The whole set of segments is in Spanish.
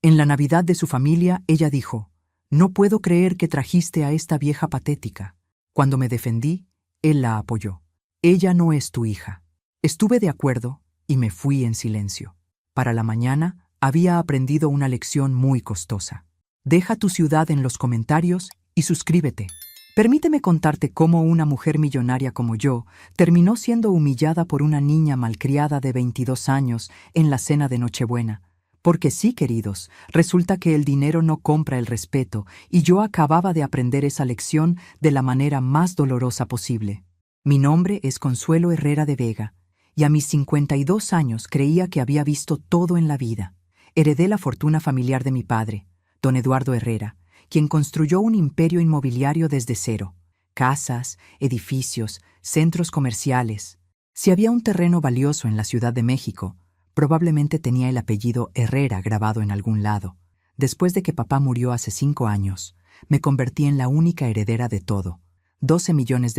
En la Navidad de su familia, ella dijo: «No puedo creer que trajiste a esta vieja patética». Cuando me defendí, él la apoyó. «Ella no es tu hija». Estuve de acuerdo y me fui en silencio. Para la mañana, había aprendido una lección muy costosa. Deja tu ciudad en los comentarios y suscríbete. Permíteme contarte cómo una mujer millonaria como yo terminó siendo humillada por una niña malcriada de 22 años en la cena de Nochebuena. Porque sí, queridos, resulta que el dinero no compra el respeto y yo acababa de aprender esa lección de la manera más dolorosa posible. Mi nombre es Consuelo Herrera de Vega y a mis 52 años creía que había visto todo en la vida. Heredé la fortuna familiar de mi padre, don Eduardo Herrera, quien construyó un imperio inmobiliario desde cero. Casas, edificios, centros comerciales. Si había un terreno valioso en la Ciudad de México, probablemente tenía el apellido Herrera grabado en algún lado. Después de que papá murió hace 5 años, me convertí en la única heredera de todo. $12 millones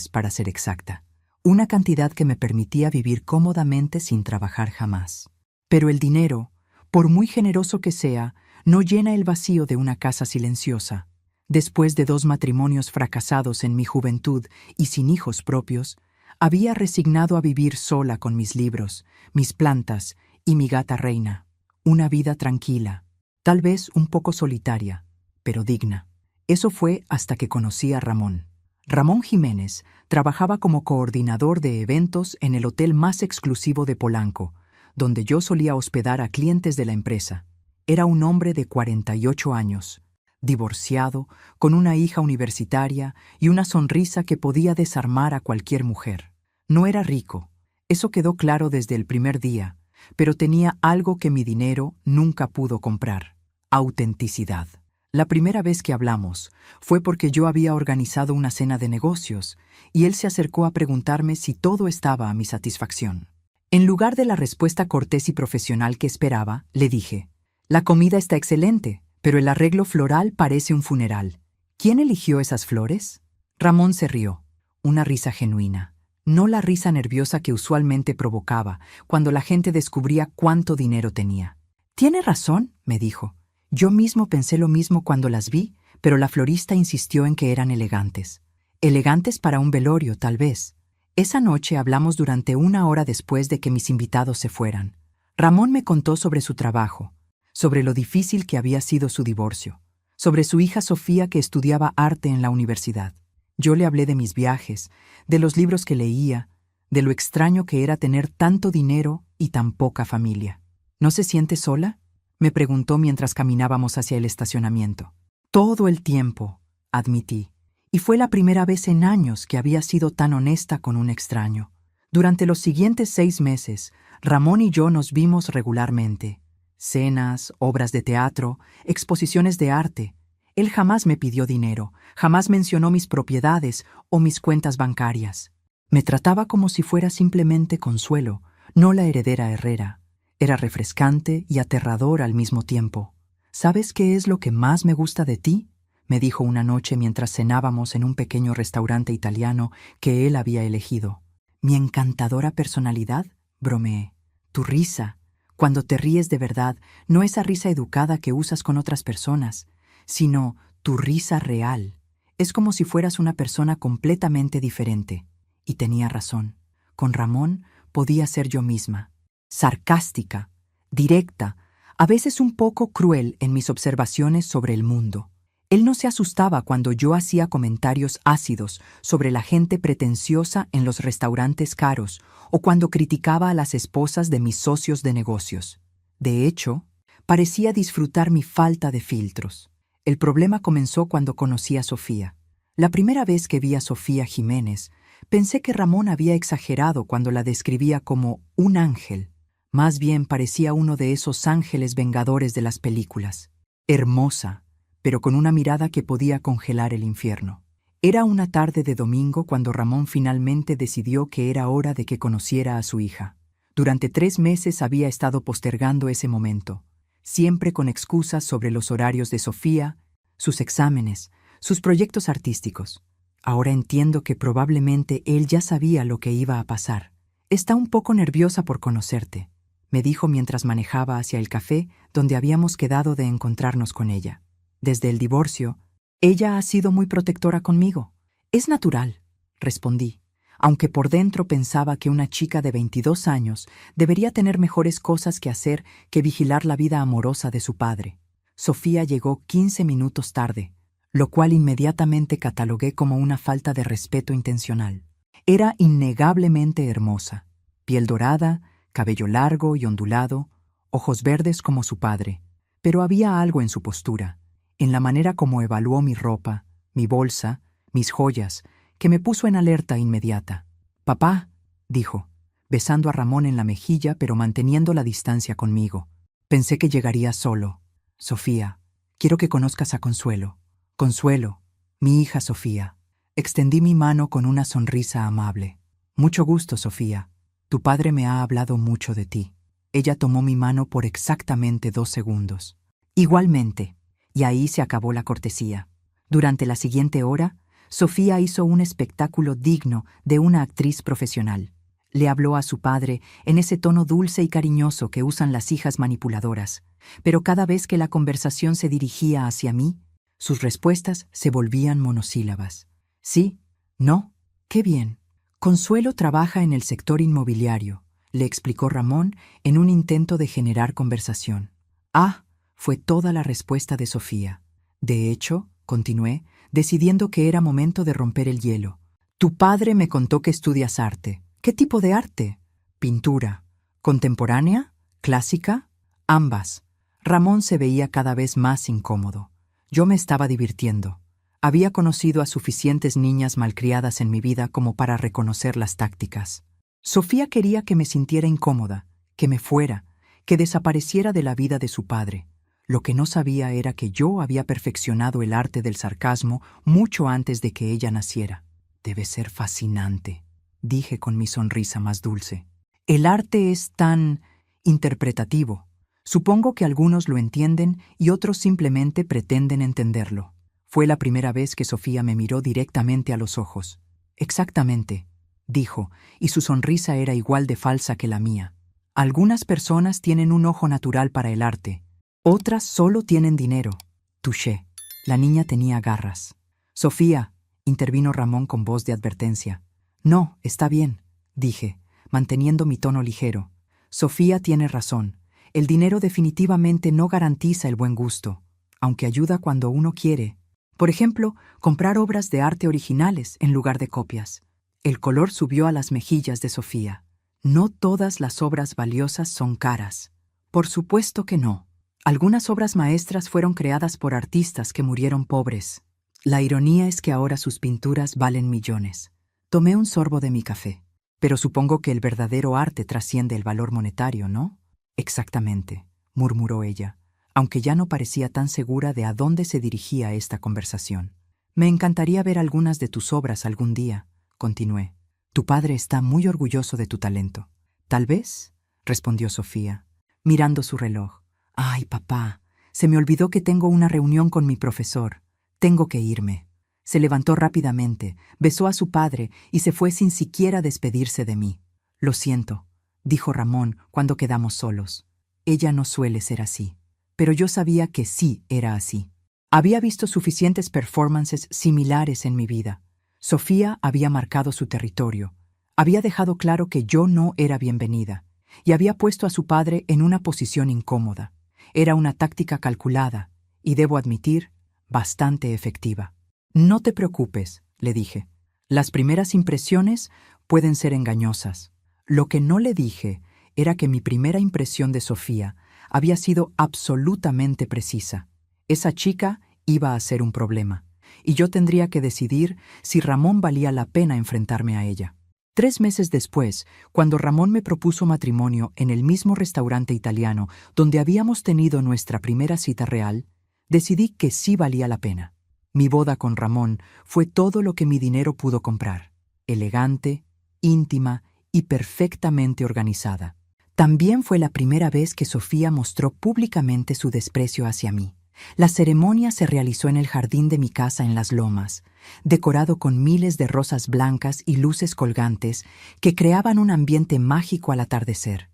para ser exacta. Una cantidad que me permitía vivir cómodamente sin trabajar jamás. Pero el dinero, por muy generoso que sea, no llena el vacío de una casa silenciosa. Después de 2 matrimonios fracasados en mi juventud y sin hijos propios, había resignado a vivir sola con mis libros, mis plantas y mi gata Reina. Una vida tranquila, tal vez un poco solitaria, pero digna. Eso fue hasta que conocí a Ramón. Ramón Jiménez trabajaba como coordinador de eventos en el hotel más exclusivo de Polanco, donde yo solía hospedar a clientes de la empresa. Era un hombre de 48 años, divorciado, con una hija universitaria y una sonrisa que podía desarmar a cualquier mujer. No era rico, eso quedó claro desde el primer día, pero tenía algo que mi dinero nunca pudo comprar: autenticidad. La primera vez que hablamos fue porque yo había organizado una cena de negocios y él se acercó a preguntarme si todo estaba a mi satisfacción. En lugar de la respuesta cortés y profesional que esperaba, le dije: «La comida está excelente, pero el arreglo floral parece un funeral. ¿Quién eligió esas flores?» Ramón se rió, una risa genuina, no la risa nerviosa que usualmente provocaba cuando la gente descubría cuánto dinero tenía. «Tiene razón», me dijo. «Yo mismo pensé lo mismo cuando las vi, pero la florista insistió en que eran elegantes. Elegantes para un velorio, tal vez». Esa noche hablamos durante 1 hora después de que mis invitados se fueran. Ramón me contó sobre su trabajo, sobre lo difícil que había sido su divorcio, sobre su hija Sofía que estudiaba arte en la universidad. Yo le hablé de mis viajes, de los libros que leía, de lo extraño que era tener tanto dinero y tan poca familia. «¿No se siente sola?», me preguntó mientras caminábamos hacia el estacionamiento. «Todo el tiempo», admití, y fue la primera vez en años que había sido tan honesta con un extraño. Durante los siguientes 6 meses, Ramón y yo nos vimos regularmente. Cenas, obras de teatro, exposiciones de arte. Él jamás me pidió dinero, jamás mencionó mis propiedades o mis cuentas bancarias. Me trataba como si fuera simplemente Consuelo, no la heredera Herrera. Era refrescante y aterrador al mismo tiempo. «¿Sabes qué es lo que más me gusta de ti?», me dijo una noche mientras cenábamos en un pequeño restaurante italiano que él había elegido. «Mi encantadora personalidad», bromeé. «Tu risa. Cuando te ríes de verdad, no esa risa educada que usas con otras personas, sino tu risa real. Es como si fueras una persona completamente diferente». Y tenía razón. Con Ramón podía ser yo misma. Sarcástica, directa, a veces un poco cruel en mis observaciones sobre el mundo. Él no se asustaba cuando yo hacía comentarios ácidos sobre la gente pretenciosa en los restaurantes caros o cuando criticaba a las esposas de mis socios de negocios. De hecho, parecía disfrutar mi falta de filtros. El problema comenzó cuando conocí a Sofía. La primera vez que vi a Sofía Jiménez, pensé que Ramón había exagerado cuando la describía como un ángel. Más bien parecía uno de esos ángeles vengadores de las películas. Hermosa, pero con una mirada que podía congelar el infierno. Era una tarde de domingo cuando Ramón finalmente decidió que era hora de que conociera a su hija. Durante 3 meses había estado postergando ese momento, siempre con excusas sobre los horarios de Sofía, sus exámenes, sus proyectos artísticos. Ahora entiendo que probablemente él ya sabía lo que iba a pasar. «Está un poco nerviosa por conocerte», me dijo mientras manejaba hacia el café donde habíamos quedado de encontrarnos con ella. Desde el divorcio, ella ha sido muy protectora conmigo. Es natural, respondí, aunque por dentro pensaba que una chica de 22 años debería tener mejores cosas que hacer que vigilar la vida amorosa de su padre. Sofía llegó 15 minutos tarde, lo cual inmediatamente catalogué como una falta de respeto intencional. Era innegablemente hermosa, piel dorada, cabello largo y ondulado, ojos verdes como su padre, pero había algo en su postura, en la manera como evaluó mi ropa, mi bolsa, mis joyas, que me puso en alerta inmediata. «Papá», dijo, besando a Ramón en la mejilla pero manteniendo la distancia conmigo. «Pensé que llegaría solo. Sofía, quiero que conozcas a Consuelo. Consuelo, mi hija Sofía». Extendí mi mano con una sonrisa amable. «Mucho gusto, Sofía. Tu padre me ha hablado mucho de ti». Ella tomó mi mano por exactamente 2 segundos. «Igualmente». Y ahí se acabó la cortesía. Durante la siguiente hora, Sofía hizo un espectáculo digno de una actriz profesional. Le habló a su padre en ese tono dulce y cariñoso que usan las hijas manipuladoras, pero cada vez que la conversación se dirigía hacia mí, sus respuestas se volvían monosílabas. «Sí, no, qué bien. Consuelo trabaja en el sector inmobiliario», le explicó Ramón en un intento de generar conversación. «Ah», fue toda la respuesta de Sofía. «De hecho», continué, decidiendo que era momento de romper el hielo, «tu padre me contó que estudias arte. ¿Qué tipo de arte? ¿Pintura? ¿Contemporánea? ¿Clásica?» «Ambas». Ramón se veía cada vez más incómodo. Yo me estaba divirtiendo. Había conocido a suficientes niñas malcriadas en mi vida como para reconocer las tácticas. Sofía quería que me sintiera incómoda, que me fuera, que desapareciera de la vida de su padre. Lo que no sabía era que yo había perfeccionado el arte del sarcasmo mucho antes de que ella naciera. «Debe ser fascinante», dije con mi sonrisa más dulce. «El arte es tan interpretativo. Supongo que algunos lo entienden y otros simplemente pretenden entenderlo». Fue la primera vez que Sofía me miró directamente a los ojos. «Exactamente», dijo, y su sonrisa era igual de falsa que la mía. «Algunas personas tienen un ojo natural para el arte. Otras solo tienen dinero». Touché. La niña tenía garras. «Sofía», intervino Ramón con voz de advertencia. «No, está bien», dije, manteniendo mi tono ligero. «Sofía tiene razón. El dinero definitivamente no garantiza el buen gusto, aunque ayuda cuando uno quiere. Por ejemplo, comprar obras de arte originales en lugar de copias». El color subió a las mejillas de Sofía. «No todas las obras valiosas son caras». «Por supuesto que no. Algunas obras maestras fueron creadas por artistas que murieron pobres. La ironía es que ahora sus pinturas valen millones». Tomé un sorbo de mi café. «Pero supongo que el verdadero arte trasciende el valor monetario, ¿no?» «Exactamente», murmuró ella, aunque ya no parecía tan segura de a dónde se dirigía esta conversación. «Me encantaría ver algunas de tus obras algún día», continué. «Tu padre está muy orgulloso de tu talento». «Tal vez», respondió Sofía, mirando su reloj. «Ay, papá, se me olvidó que tengo una reunión con mi profesor. Tengo que irme». Se levantó rápidamente, besó a su padre y se fue sin siquiera despedirse de mí. «Lo siento», dijo Ramón cuando quedamos solos. «Ella no suele ser así». Pero yo sabía que sí era así. Había visto suficientes performances similares en mi vida. Sofía había marcado su territorio, había dejado claro que yo no era bienvenida y había puesto a su padre en una posición incómoda. Era una táctica calculada y, debo admitir, bastante efectiva. «No te preocupes», le dije. «Las primeras impresiones pueden ser engañosas». Lo que no le dije era que mi primera impresión de Sofía había sido absolutamente precisa. Esa chica iba a ser un problema, y yo tendría que decidir si Ramón valía la pena enfrentarme a ella. 3 meses después, cuando Ramón me propuso matrimonio en el mismo restaurante italiano donde habíamos tenido nuestra primera cita real, decidí que sí valía la pena. Mi boda con Ramón fue todo lo que mi dinero pudo comprar: elegante, íntima y perfectamente organizada. También fue la primera vez que Sofía mostró públicamente su desprecio hacia mí. La ceremonia se realizó en el jardín de mi casa en Las Lomas, decorado con miles de rosas blancas y luces colgantes que creaban un ambiente mágico al atardecer.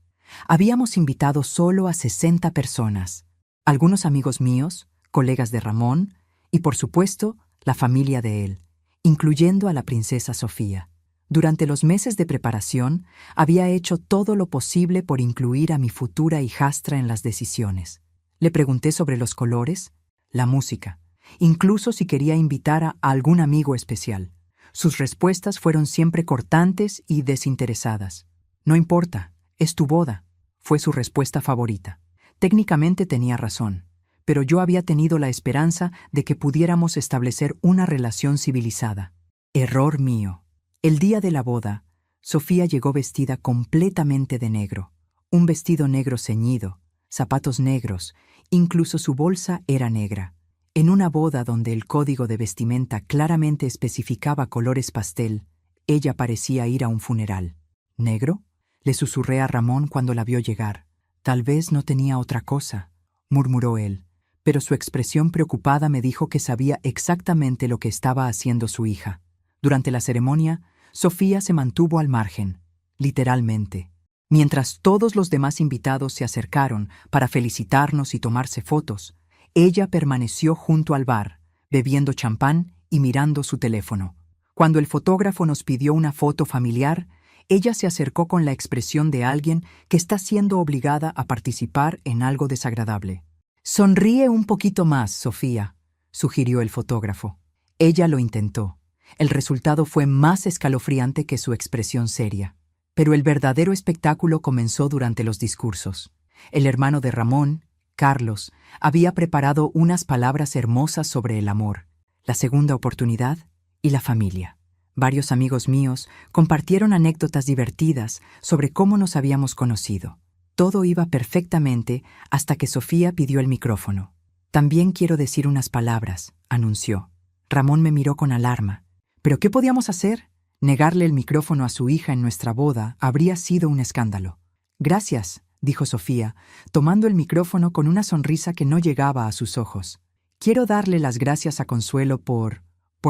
Habíamos invitado solo a 60 personas, algunos amigos míos, colegas de Ramón y, por supuesto, la familia de él, incluyendo a la princesa Sofía. Durante los meses de preparación, había hecho todo lo posible por incluir a mi futura hijastra en las decisiones. Le pregunté sobre los colores, la música, incluso si quería invitar a algún amigo especial. Sus respuestas fueron siempre cortantes y desinteresadas. No importa, es tu boda, fue su respuesta favorita. Técnicamente tenía razón, pero yo había tenido la esperanza de que pudiéramos establecer una relación civilizada. Error mío. El día de la boda, Sofía llegó vestida completamente de negro. Un vestido negro ceñido, zapatos negros, incluso su bolsa era negra. En una boda donde el código de vestimenta claramente especificaba colores pastel, ella parecía ir a un funeral. ¿Negro?, le susurré a Ramón cuando la vio llegar. Tal vez no tenía otra cosa, murmuró él, pero su expresión preocupada me dijo que sabía exactamente lo que estaba haciendo su hija. Durante la ceremonia, Sofía se mantuvo al margen, literalmente. Mientras todos los demás invitados se acercaron para felicitarnos y tomarse fotos, ella permaneció junto al bar, bebiendo champán y mirando su teléfono. Cuando el fotógrafo nos pidió una foto familiar, ella se acercó con la expresión de alguien que está siendo obligada a participar en algo desagradable. «Sonríe un poquito más, Sofía», sugirió el fotógrafo. Ella lo intentó. El resultado fue más escalofriante que su expresión seria. Pero el verdadero espectáculo comenzó durante los discursos. El hermano de Ramón, Carlos, había preparado unas palabras hermosas sobre el amor, la segunda oportunidad y la familia. Varios amigos míos compartieron anécdotas divertidas sobre cómo nos habíamos conocido. Todo iba perfectamente hasta que Sofía pidió el micrófono. «También quiero decir unas palabras», anunció. Ramón me miró con alarma. ¿Pero qué podíamos hacer? Negarle el micrófono a su hija en nuestra boda habría sido un escándalo. «Gracias», dijo Sofía, tomando el micrófono con una sonrisa que no llegaba a sus ojos. «Quiero darle las gracias a Consuelo por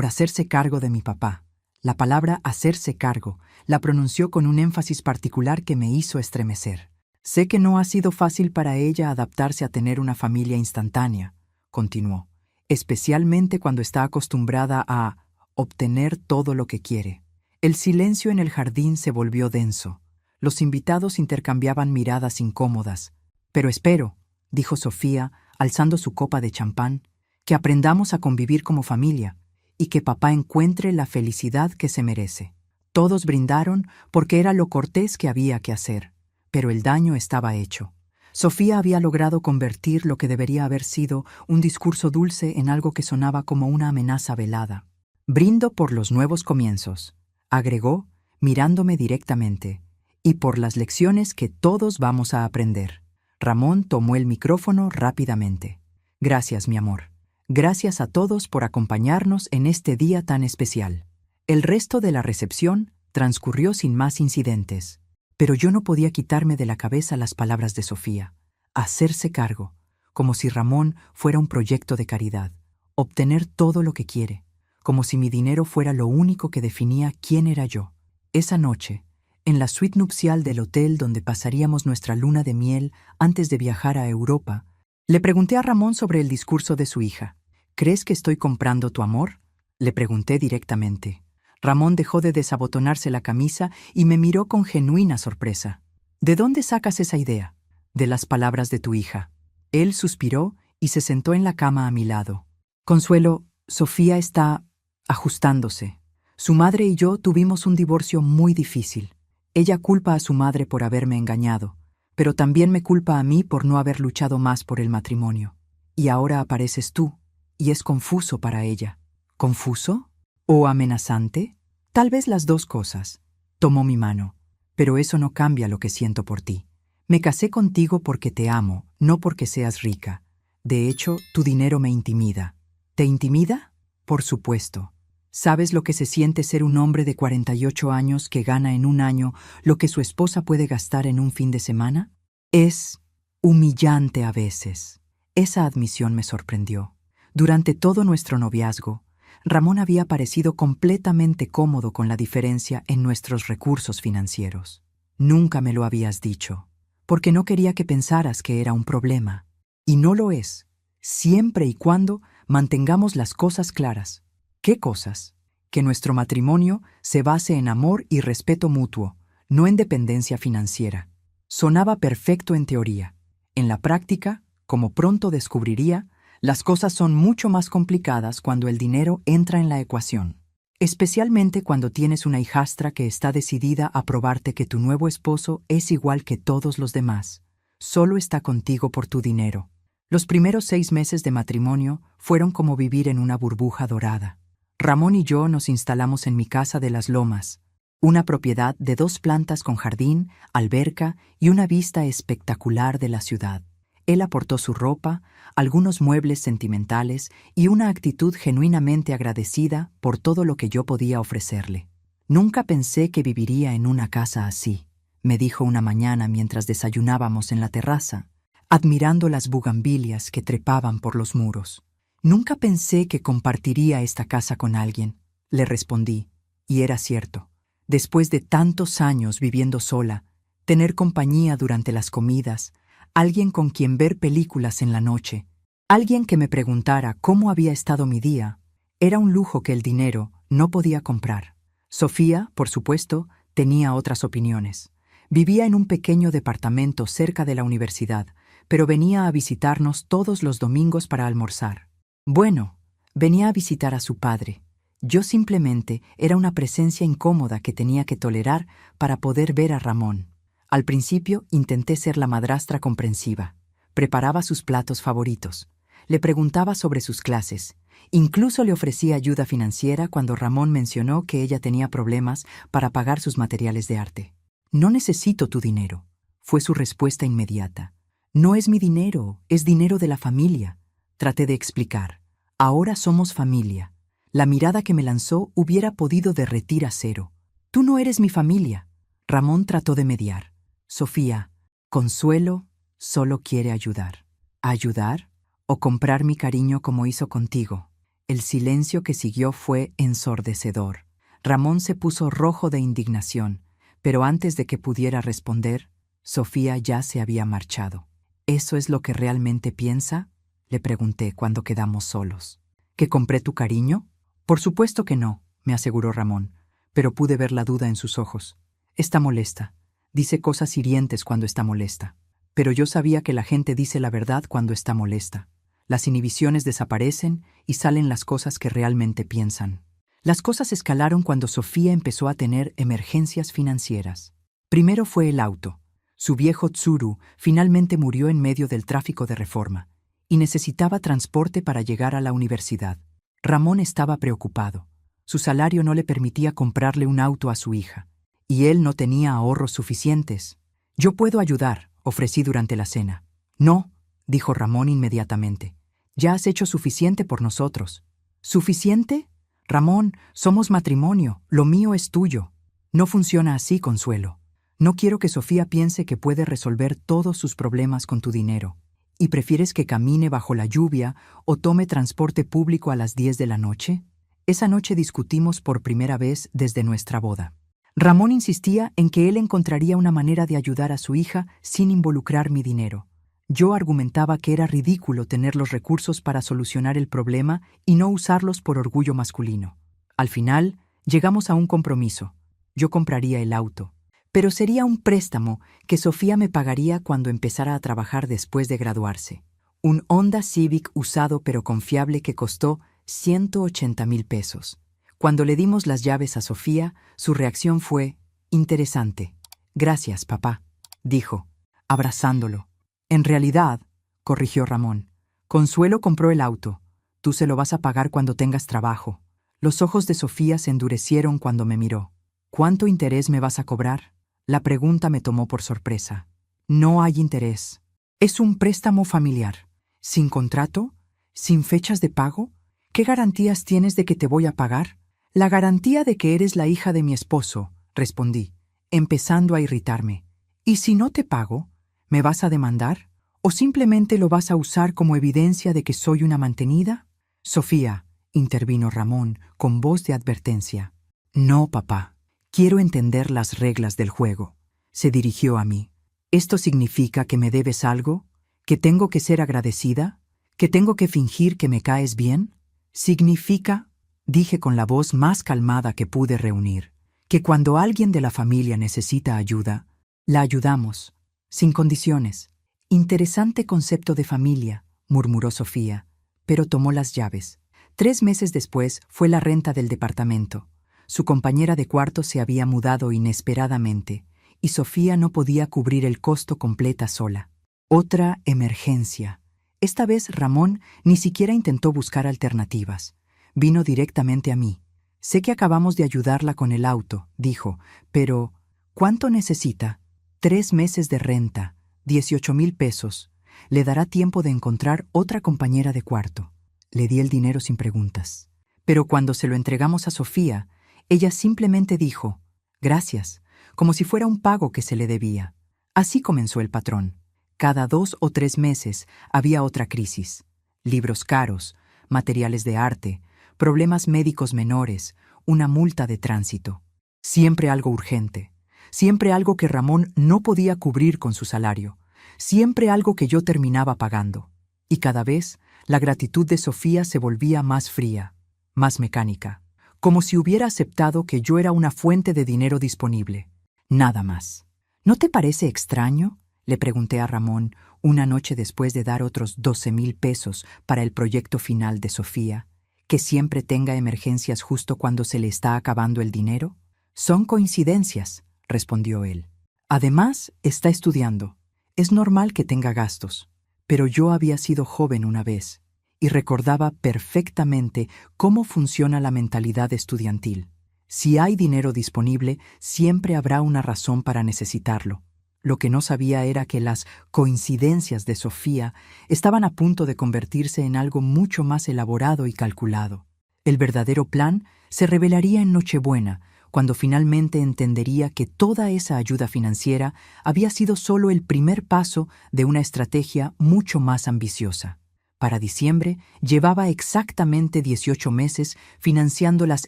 hacerse cargo de mi papá». La palabra «hacerse cargo» la pronunció con un énfasis particular que me hizo estremecer. «Sé que no ha sido fácil para ella adaptarse a tener una familia instantánea», continuó, «especialmente cuando está acostumbrada a obtener todo lo que quiere». El silencio en el jardín se volvió denso. Los invitados intercambiaban miradas incómodas. «Pero espero», dijo Sofía, alzando su copa de champán, «que aprendamos a convivir como familia y que papá encuentre la felicidad que se merece». Todos brindaron porque era lo cortés que había que hacer, pero el daño estaba hecho. Sofía había logrado convertir lo que debería haber sido un discurso dulce en algo que sonaba como una amenaza velada. «Brindo por los nuevos comienzos», agregó, mirándome directamente, «y por las lecciones que todos vamos a aprender». Ramón tomó el micrófono rápidamente. «Gracias, mi amor. Gracias a todos por acompañarnos en este día tan especial». El resto de la recepción transcurrió sin más incidentes, pero yo no podía quitarme de la cabeza las palabras de Sofía. Hacerse cargo, como si Ramón fuera un proyecto de caridad. Obtener todo lo que quiere, como si mi dinero fuera lo único que definía quién era yo. Esa noche, en la suite nupcial del hotel donde pasaríamos nuestra luna de miel antes de viajar a Europa, le pregunté a Ramón sobre el discurso de su hija. «¿Crees que estoy comprando tu amor?», le pregunté directamente. Ramón dejó de desabotonarse la camisa y me miró con genuina sorpresa. «¿De dónde sacas esa idea?». «De las palabras de tu hija». Él suspiró y se sentó en la cama a mi lado. «Consuelo, Sofía está ajustándose. Su madre y yo tuvimos un divorcio muy difícil. Ella culpa a su madre por haberme engañado, pero también me culpa a mí por no haber luchado más por el matrimonio. Y ahora apareces tú, y es confuso para ella». «¿Confuso? ¿O amenazante?». «Tal vez las dos cosas». Tomó mi mano. «Pero eso no cambia lo que siento por ti. Me casé contigo porque te amo, no porque seas rica. De hecho, tu dinero me intimida». «¿Te intimida?». «Por supuesto. ¿Sabes lo que se siente ser un hombre de 48 años que gana en un año lo que su esposa puede gastar en un fin de semana? Es humillante a veces». Esa admisión me sorprendió. Durante todo nuestro noviazgo, Ramón había parecido completamente cómodo con la diferencia en nuestros recursos financieros. «Nunca me lo habías dicho». porque no quería que pensaras que era un problema. Y no lo es, siempre y cuando mantengamos las cosas claras. ¿Qué cosas? Que nuestro matrimonio se base en amor y respeto mutuo, no en dependencia financiera. Sonaba perfecto en teoría. En la práctica, como pronto descubriría, las cosas son mucho más complicadas cuando el dinero entra en la ecuación. Especialmente cuando tienes una hijastra que está decidida a probarte que tu nuevo esposo es igual que todos los demás. Solo está contigo por tu dinero. Los primeros 6 meses de matrimonio fueron como vivir en una burbuja dorada. Ramón y yo nos instalamos en mi casa de Las Lomas, una propiedad de 2 plantas con jardín, alberca y una vista espectacular de la ciudad. Él aportó su ropa, algunos muebles sentimentales y una actitud genuinamente agradecida por todo lo que yo podía ofrecerle. «Nunca pensé que viviría en una casa así», me dijo una mañana mientras desayunábamos en la terraza, admirando las bugambilias que trepaban por los muros. «Nunca pensé que compartiría esta casa con alguien», le respondí, y era cierto. Después de tantos años viviendo sola, tener compañía durante las comidas, alguien con quien ver películas en la noche, alguien que me preguntara cómo había estado mi día, era un lujo que el dinero no podía comprar. Sofía, por supuesto, tenía otras opiniones. Vivía en un pequeño departamento cerca de la universidad, pero venía a visitarnos todos los domingos para almorzar. Bueno, venía a visitar a su padre. Yo simplemente era una presencia incómoda que tenía que tolerar para poder ver a Ramón. Al principio intenté ser la madrastra comprensiva. Preparaba sus platos favoritos. Le preguntaba sobre sus clases. Incluso le ofrecía ayuda financiera cuando Ramón mencionó que ella tenía problemas para pagar sus materiales de arte. «No necesito tu dinero», fue su respuesta inmediata. «No es mi dinero, es dinero de la familia», traté de explicar. «Ahora somos familia». La mirada que me lanzó hubiera podido derretir acero. «Tú no eres mi familia». Ramón trató de mediar. «Sofía, Consuelo solo quiere ayudar». ¿Ayudar? ¿O comprar mi cariño como hizo contigo? El silencio que siguió fue ensordecedor. Ramón se puso rojo de indignación, pero antes de que pudiera responder, Sofía ya se había marchado. ¿Eso es lo que realmente piensa?, le pregunté cuando quedamos solos. ¿Que compré tu cariño? Por supuesto que no, me aseguró Ramón, pero pude ver la duda en sus ojos. Está molesta. Dice cosas hirientes cuando está molesta. Pero yo sabía que la gente dice la verdad cuando está molesta. Las inhibiciones desaparecen y salen las cosas que realmente piensan. Las cosas escalaron cuando Sofía empezó a tener emergencias financieras. Primero fue el auto. Su viejo Tsuru finalmente murió en medio del tráfico de Reforma y necesitaba transporte para llegar a la universidad. Ramón estaba preocupado. Su salario no le permitía comprarle un auto a su hija, y él no tenía ahorros suficientes. «Yo puedo ayudar», ofrecí durante la cena. «No», dijo Ramón inmediatamente. «Ya has hecho suficiente por nosotros». «¿Suficiente? Ramón, somos matrimonio, lo mío es tuyo». «No funciona así, Consuelo. No quiero que Sofía piense que puede resolver todos sus problemas con tu dinero. ¿Y prefieres que camine bajo la lluvia o tome transporte público a las 10 de la noche?» Esa noche discutimos por primera vez desde nuestra boda. Ramón insistía en que él encontraría una manera de ayudar a su hija sin involucrar mi dinero. Yo argumentaba que era ridículo tener los recursos para solucionar el problema y no usarlos por orgullo masculino. Al final, llegamos a un compromiso. Yo compraría el auto, pero sería un préstamo que Sofía me pagaría cuando empezara a trabajar después de graduarse. Un Honda Civic usado pero confiable que costó 180,000 pesos. Cuando le dimos las llaves a Sofía, su reacción fue interesante. «Gracias, papá», dijo, abrazándolo. «En realidad», corrigió Ramón, «Consuelo compró el auto. Tú se lo vas a pagar cuando tengas trabajo». Los ojos de Sofía se endurecieron cuando me miró. «¿Cuánto interés me vas a cobrar?». La pregunta me tomó por sorpresa. «No hay interés. Es un préstamo familiar. ¿Sin contrato? ¿Sin fechas de pago? ¿Qué garantías tienes de que te voy a pagar?». «La garantía de que eres la hija de mi esposo», respondí, empezando a irritarme. «¿Y si no te pago? ¿Me vas a demandar? ¿O simplemente lo vas a usar como evidencia de que soy una mantenida?». «Sofía», intervino Ramón con voz de advertencia. «No, papá. Quiero entender las reglas del juego». Se dirigió a mí. ¿Esto significa que me debes algo? ¿Que tengo que ser agradecida? ¿Que tengo que fingir que me caes bien? Significa, dije con la voz más calmada que pude reunir, que cuando alguien de la familia necesita ayuda, la ayudamos, sin condiciones. Interesante concepto de familia, murmuró Sofía, pero tomó las llaves. 3 meses después fue la renta del departamento. Su compañera de cuarto se había mudado inesperadamente, y Sofía no podía cubrir el costo completa sola. Otra emergencia. Esta vez Ramón ni siquiera intentó buscar alternativas. Vino directamente a mí. Sé que acabamos de ayudarla con el auto, dijo, pero ¿cuánto necesita? 3 meses de renta, 18,000 pesos. Le dará tiempo de encontrar otra compañera de cuarto. Le di el dinero sin preguntas. Pero cuando se lo entregamos a Sofía, ella simplemente dijo, gracias, como si fuera un pago que se le debía. Así comenzó el patrón. Cada 2 o 3 meses había otra crisis. Libros caros, materiales de arte, problemas médicos menores, una multa de tránsito. Siempre algo urgente. Siempre algo que Ramón no podía cubrir con su salario. Siempre algo que yo terminaba pagando. Y cada vez la gratitud de Sofía se volvía más fría, más mecánica, como si hubiera aceptado que yo era una fuente de dinero disponible. Nada más. ¿No te parece extraño?, le pregunté a Ramón una noche después de dar otros 12,000 pesos para el proyecto final de Sofía, que siempre tenga emergencias justo cuando se le está acabando el dinero. Son coincidencias, respondió él. Además, está estudiando. Es normal que tenga gastos. Pero yo había sido joven una vez y recordaba perfectamente cómo funciona la mentalidad estudiantil. Si hay dinero disponible, siempre habrá una razón para necesitarlo. Lo que no sabía era que las coincidencias de Sofía estaban a punto de convertirse en algo mucho más elaborado y calculado. El verdadero plan se revelaría en Nochebuena, cuando finalmente entendería que toda esa ayuda financiera había sido solo el primer paso de una estrategia mucho más ambiciosa. Para diciembre llevaba exactamente 18 meses financiando las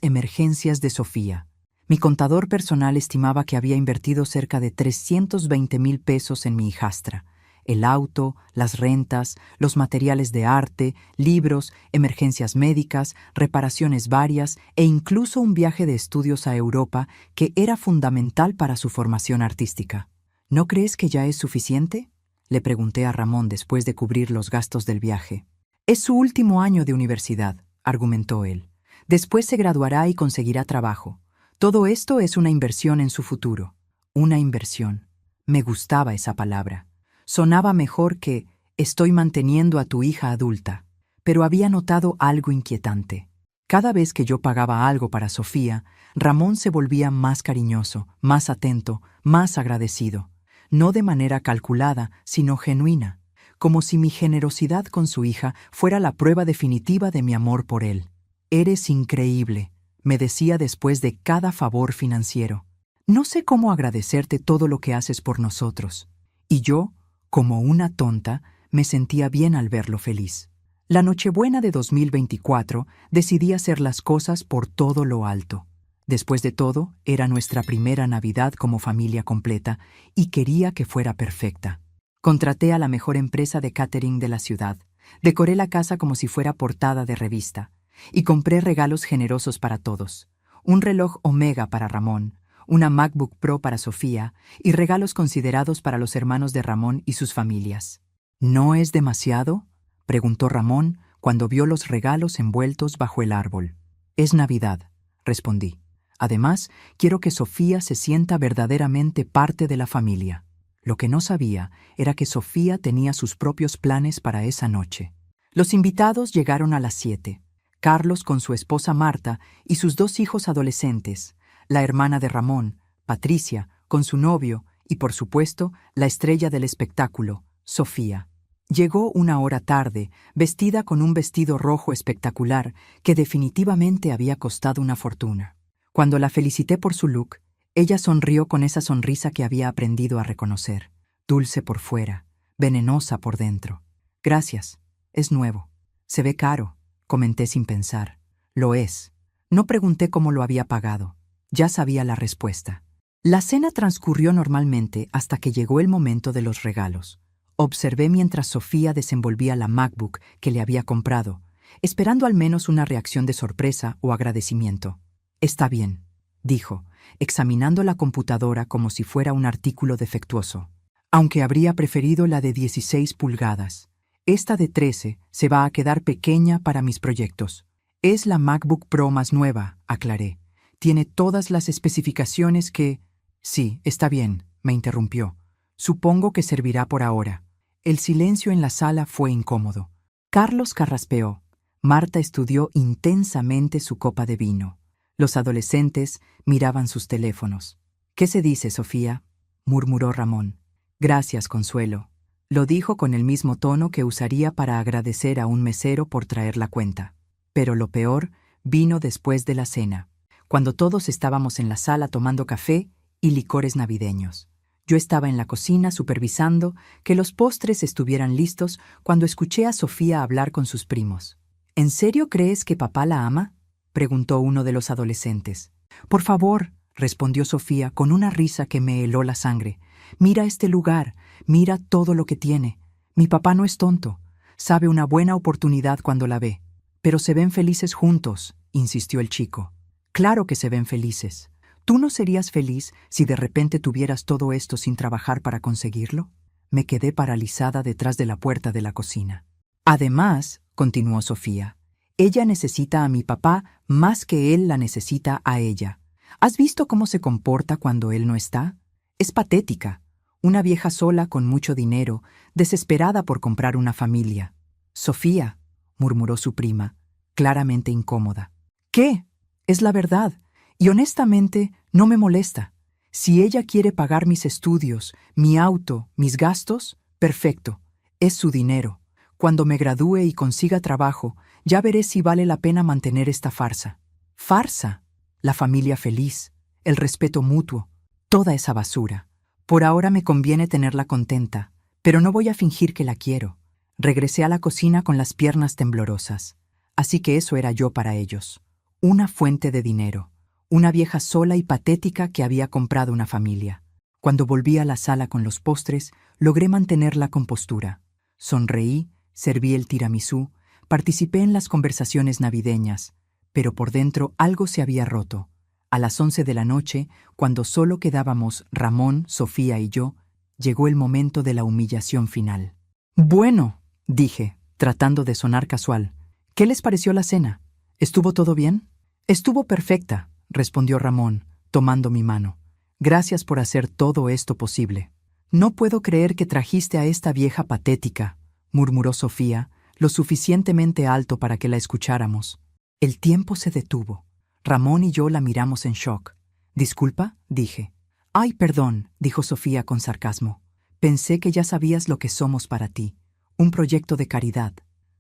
emergencias de Sofía. Mi contador personal estimaba que había invertido cerca de 320,000 pesos en mi hijastra. El auto, las rentas, los materiales de arte, libros, emergencias médicas, reparaciones varias e incluso un viaje de estudios a Europa que era fundamental para su formación artística. ¿No crees que ya es suficiente?, le pregunté a Ramón después de cubrir los gastos del viaje. Es su último año de universidad, argumentó él. Después se graduará y conseguirá trabajo. Todo esto es una inversión en su futuro. Una inversión. Me gustaba esa palabra. Sonaba mejor que «estoy manteniendo a tu hija adulta». Pero había notado algo inquietante. Cada vez que yo pagaba algo para Sofía, Ramón se volvía más cariñoso, más atento, más agradecido. No de manera calculada, sino genuina, como si mi generosidad con su hija fuera la prueba definitiva de mi amor por él. «Eres increíble», me decía después de cada favor financiero. «No sé cómo agradecerte todo lo que haces por nosotros». Y yo, como una tonta, me sentía bien al verlo feliz. La Nochebuena de 2024 decidí hacer las cosas por todo lo alto. Después de todo, era nuestra primera Navidad como familia completa y quería que fuera perfecta. Contraté a la mejor empresa de catering de la ciudad, decoré la casa como si fuera portada de revista y compré regalos generosos para todos. Un reloj Omega para Ramón, una MacBook Pro para Sofía y regalos considerados para los hermanos de Ramón y sus familias. ¿No es demasiado?, preguntó Ramón cuando vio los regalos envueltos bajo el árbol. Es Navidad, respondí. Además, quiero que Sofía se sienta verdaderamente parte de la familia. Lo que no sabía era que Sofía tenía sus propios planes para esa noche. Los invitados llegaron a las 7. Carlos con su esposa Marta y sus 2 hijos adolescentes, la hermana de Ramón, Patricia, con su novio y, por supuesto, la estrella del espectáculo, Sofía. Llegó una hora tarde, vestida con un vestido rojo espectacular que definitivamente había costado una fortuna. Cuando la felicité por su look, ella sonrió con esa sonrisa que había aprendido a reconocer, dulce por fuera, venenosa por dentro. Gracias, es nuevo. Se ve caro, comenté sin pensar. Lo es. No pregunté cómo lo había pagado. Ya sabía la respuesta. La cena transcurrió normalmente hasta que llegó el momento de los regalos. Observé mientras Sofía desenvolvía la MacBook que le había comprado, esperando al menos una reacción de sorpresa o agradecimiento. «Está bien», dijo, examinando la computadora como si fuera un artículo defectuoso. «Aunque habría preferido la de 16 pulgadas. Esta de 13 se va a quedar pequeña para mis proyectos. Es la MacBook Pro más nueva», aclaré. «Tiene todas las especificaciones que...» «Sí, está bien», me interrumpió. «Supongo que servirá por ahora». El silencio en la sala fue incómodo. Carlos carraspeó. Marta estudió intensamente su copa de vino. Los adolescentes miraban sus teléfonos. «¿Qué se dice, Sofía?», murmuró Ramón. «Gracias, Consuelo». Lo dijo con el mismo tono que usaría para agradecer a un mesero por traer la cuenta. Pero lo peor vino después de la cena, cuando todos estábamos en la sala tomando café y licores navideños. Yo estaba en la cocina supervisando que los postres estuvieran listos cuando escuché a Sofía hablar con sus primos. «¿En serio crees que papá la ama?», preguntó uno de los adolescentes. «Por favor», respondió Sofía con una risa que me heló la sangre. «Mira este lugar, mira todo lo que tiene. Mi papá no es tonto, sabe una buena oportunidad cuando la ve». «Pero se ven felices juntos», insistió el chico. «Claro que se ven felices. ¿Tú no serías feliz si de repente tuvieras todo esto sin trabajar para conseguirlo?». Me quedé paralizada detrás de la puerta de la cocina. «Además», continuó Sofía, «ella necesita a mi papá más que él la necesita a ella. ¿Has visto cómo se comporta cuando él no está? Es patética. Una vieja sola con mucho dinero, desesperada por comprar una familia». «Sofía», murmuró su prima, claramente incómoda. «¿Qué? Es la verdad. Y honestamente, no me molesta. Si ella quiere pagar mis estudios, mi auto, mis gastos, perfecto. Es su dinero. Cuando me gradúe y consiga trabajo, ya veré si vale la pena mantener esta farsa». «¿Farsa?». «La familia feliz, el respeto mutuo, toda esa basura. Por ahora me conviene tenerla contenta, pero no voy a fingir que la quiero». Regresé a la cocina con las piernas temblorosas. Así que eso era yo para ellos. Una fuente de dinero. Una vieja sola y patética que había comprado una familia. Cuando volví a la sala con los postres, logré mantener la compostura. Sonreí, serví el tiramisú, participé en las conversaciones navideñas, pero por dentro algo se había roto. A las 11 de la noche, cuando solo quedábamos Ramón, Sofía y yo, llegó el momento de la humillación final. «Bueno», dije, tratando de sonar casual, «¿qué les pareció la cena? ¿Estuvo todo bien?». «Estuvo perfecta», respondió Ramón, tomando mi mano. «Gracias por hacer todo esto posible». «No puedo creer que trajiste a esta vieja patética», murmuró Sofía, lo suficientemente alto para que la escucháramos. El tiempo se detuvo. Ramón y yo la miramos en shock. «¿Disculpa?», dije. «Ay, perdón», dijo Sofía con sarcasmo. «Pensé que ya sabías lo que somos para ti. Un proyecto de caridad».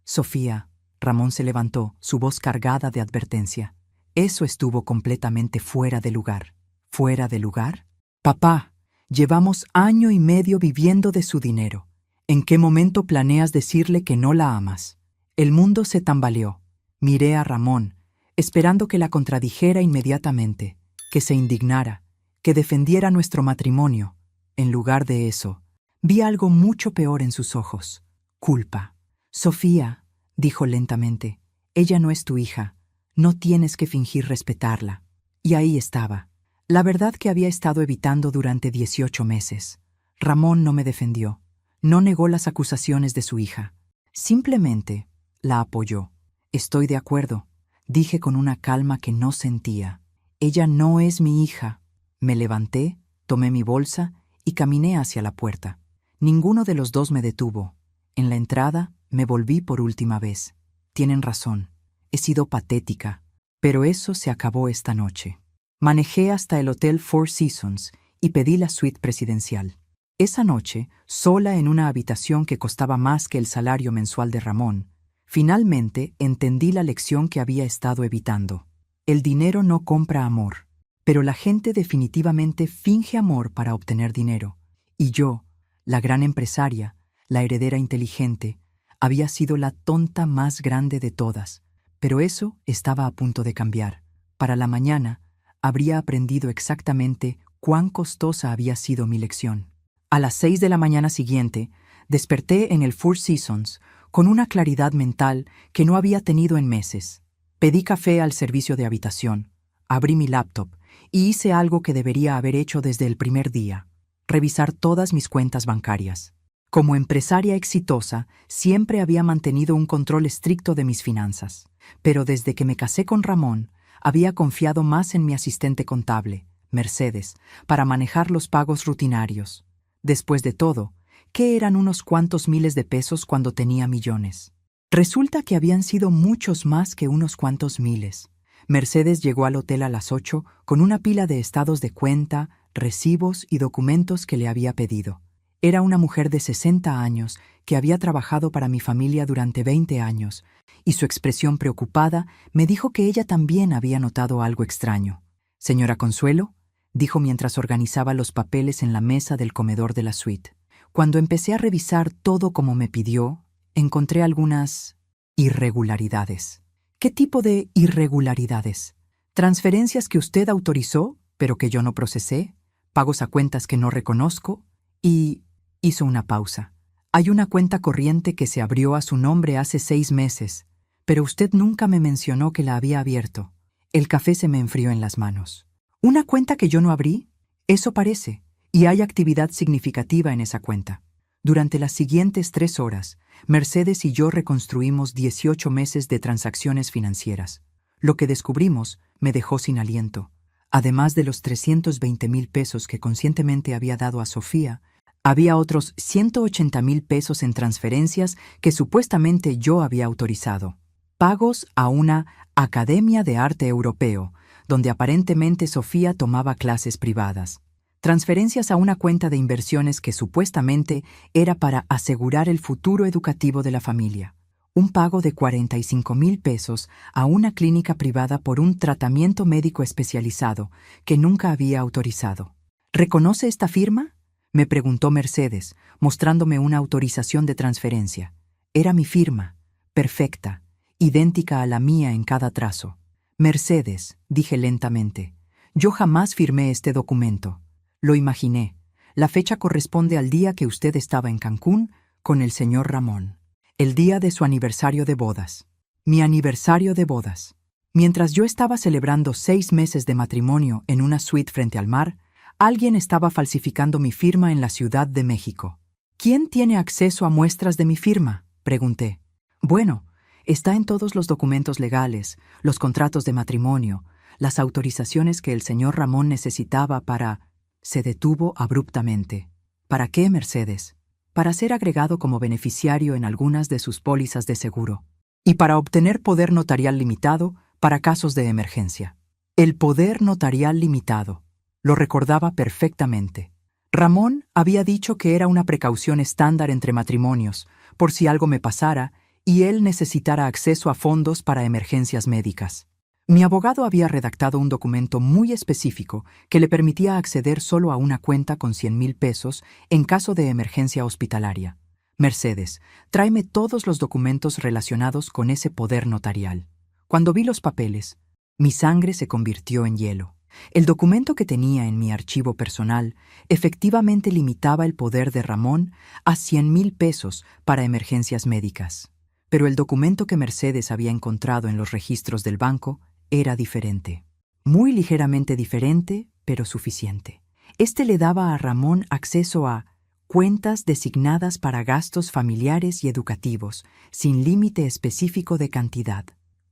«Sofía», Ramón se levantó, su voz cargada de advertencia. «Eso estuvo completamente fuera de lugar». «¿Fuera de lugar?». «Papá, llevamos 1 año y medio viviendo de su dinero. ¿En qué momento planeas decirle que no la amas?». El mundo se tambaleó. Miré a Ramón, esperando que la contradijera inmediatamente, que se indignara, que defendiera nuestro matrimonio. En lugar de eso, vi algo mucho peor en sus ojos: culpa. «Sofía», dijo lentamente, «ella no es tu hija. No tienes que fingir respetarla». Y ahí estaba, la verdad que había estado evitando durante 18 meses. Ramón no me defendió, no negó las acusaciones de su hija. Simplemente la apoyó. «Estoy de acuerdo», dije con una calma que no sentía. «Ella no es mi hija». Me levanté, tomé mi bolsa y caminé hacia la puerta. Ninguno de los dos me detuvo. En la entrada me volví por última vez. Tienen razón, he sido patética, pero eso se acabó esta noche. Manejé hasta el Hotel Four Seasons y pedí la suite presidencial. Esa noche, sola en una habitación que costaba más que el salario mensual de Ramón, finalmente entendí la lección que había estado evitando. El dinero no compra amor, pero la gente definitivamente finge amor para obtener dinero. Y yo, la gran empresaria, la heredera inteligente, había sido la tonta más grande de todas. Pero eso estaba a punto de cambiar. Para la mañana, habría aprendido exactamente cuán costosa había sido mi lección. A las 6 de la mañana siguiente, desperté en el Four Seasons con una claridad mental que no había tenido en meses. Pedí café al servicio de habitación, abrí mi laptop y hice algo que debería haber hecho desde el primer día: revisar todas mis cuentas bancarias. Como empresaria exitosa, siempre había mantenido un control estricto de mis finanzas, pero desde que me casé con Ramón, había confiado más en mi asistente contable, Mercedes, para manejar los pagos rutinarios. Después de todo, ¿qué eran unos cuantos miles de pesos cuando tenía millones? Resulta que habían sido muchos más que unos cuantos miles. Mercedes llegó al hotel a las 8 con una pila de estados de cuenta, recibos y documentos que le había pedido. Era una mujer de 60 años que había trabajado para mi familia durante 20 años, y su expresión preocupada me dijo que ella también había notado algo extraño. «Señora Consuelo», dijo mientras organizaba los papeles en la mesa del comedor de la suite. Cuando empecé a revisar todo como me pidió, encontré algunas irregularidades. ¿Qué tipo de irregularidades? Transferencias que usted autorizó, pero que yo no procesé, pagos a cuentas que no reconozco, y hizo una pausa. Hay una cuenta corriente que se abrió a su nombre hace 6 meses, pero usted nunca me mencionó que la había abierto. El café se me enfrió en las manos. ¿Una cuenta que yo no abrí? Eso parece, y hay actividad significativa en esa cuenta. Durante las siguientes 3 horas, Mercedes y yo reconstruimos 18 meses de transacciones financieras. Lo que descubrimos me dejó sin aliento. Además de los 320,000 pesos que conscientemente había dado a Sofía, había otros 180,000 pesos en transferencias que supuestamente yo había autorizado. Pagos a una Academia de Arte Europeo, donde aparentemente Sofía tomaba clases privadas. Transferencias a una cuenta de inversiones que supuestamente era para asegurar el futuro educativo de la familia. Un pago de 45,000 pesos a una clínica privada por un tratamiento médico especializado que nunca había autorizado. ¿Reconoce esta firma?, me preguntó Mercedes, mostrándome una autorización de transferencia. Era mi firma, perfecta, idéntica a la mía en cada trazo. Mercedes, dije lentamente, yo jamás firmé este documento. Lo imaginé. La fecha corresponde al día que usted estaba en Cancún con el señor Ramón. El día de su aniversario de bodas. Mi aniversario de bodas. Mientras yo estaba celebrando 6 meses de matrimonio en una suite frente al mar, alguien estaba falsificando mi firma en la Ciudad de México. ¿Quién tiene acceso a muestras de mi firma?, pregunté. Bueno, está en todos los documentos legales, los contratos de matrimonio, las autorizaciones que el señor Ramón necesitaba para... Se detuvo abruptamente. ¿Para qué, Mercedes? Para ser agregado como beneficiario en algunas de sus pólizas de seguro. Y para obtener poder notarial limitado para casos de emergencia. El poder notarial limitado. Lo recordaba perfectamente. Ramón había dicho que era una precaución estándar entre matrimonios, por si algo me pasara y él necesitara acceso a fondos para emergencias médicas. Mi abogado había redactado un documento muy específico que le permitía acceder solo a una cuenta con 100,000 pesos en caso de emergencia hospitalaria. Mercedes, tráeme todos los documentos relacionados con ese poder notarial. Cuando vi los papeles, mi sangre se convirtió en hielo. El documento que tenía en mi archivo personal efectivamente limitaba el poder de Ramón a 100,000 pesos para emergencias médicas. Pero el documento que Mercedes había encontrado en los registros del banco era diferente. Muy ligeramente diferente, pero suficiente. Este le daba a Ramón acceso a cuentas designadas para gastos familiares y educativos, sin límite específico de cantidad.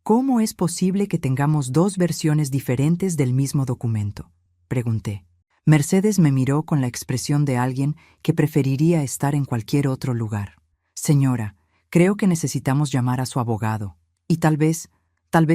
¿Cómo es posible que tengamos 2 versiones diferentes del mismo documento?, pregunté. Mercedes me miró con la expresión de alguien que preferiría estar en cualquier otro lugar. Señora, creo que necesitamos llamar a su abogado, y tal vez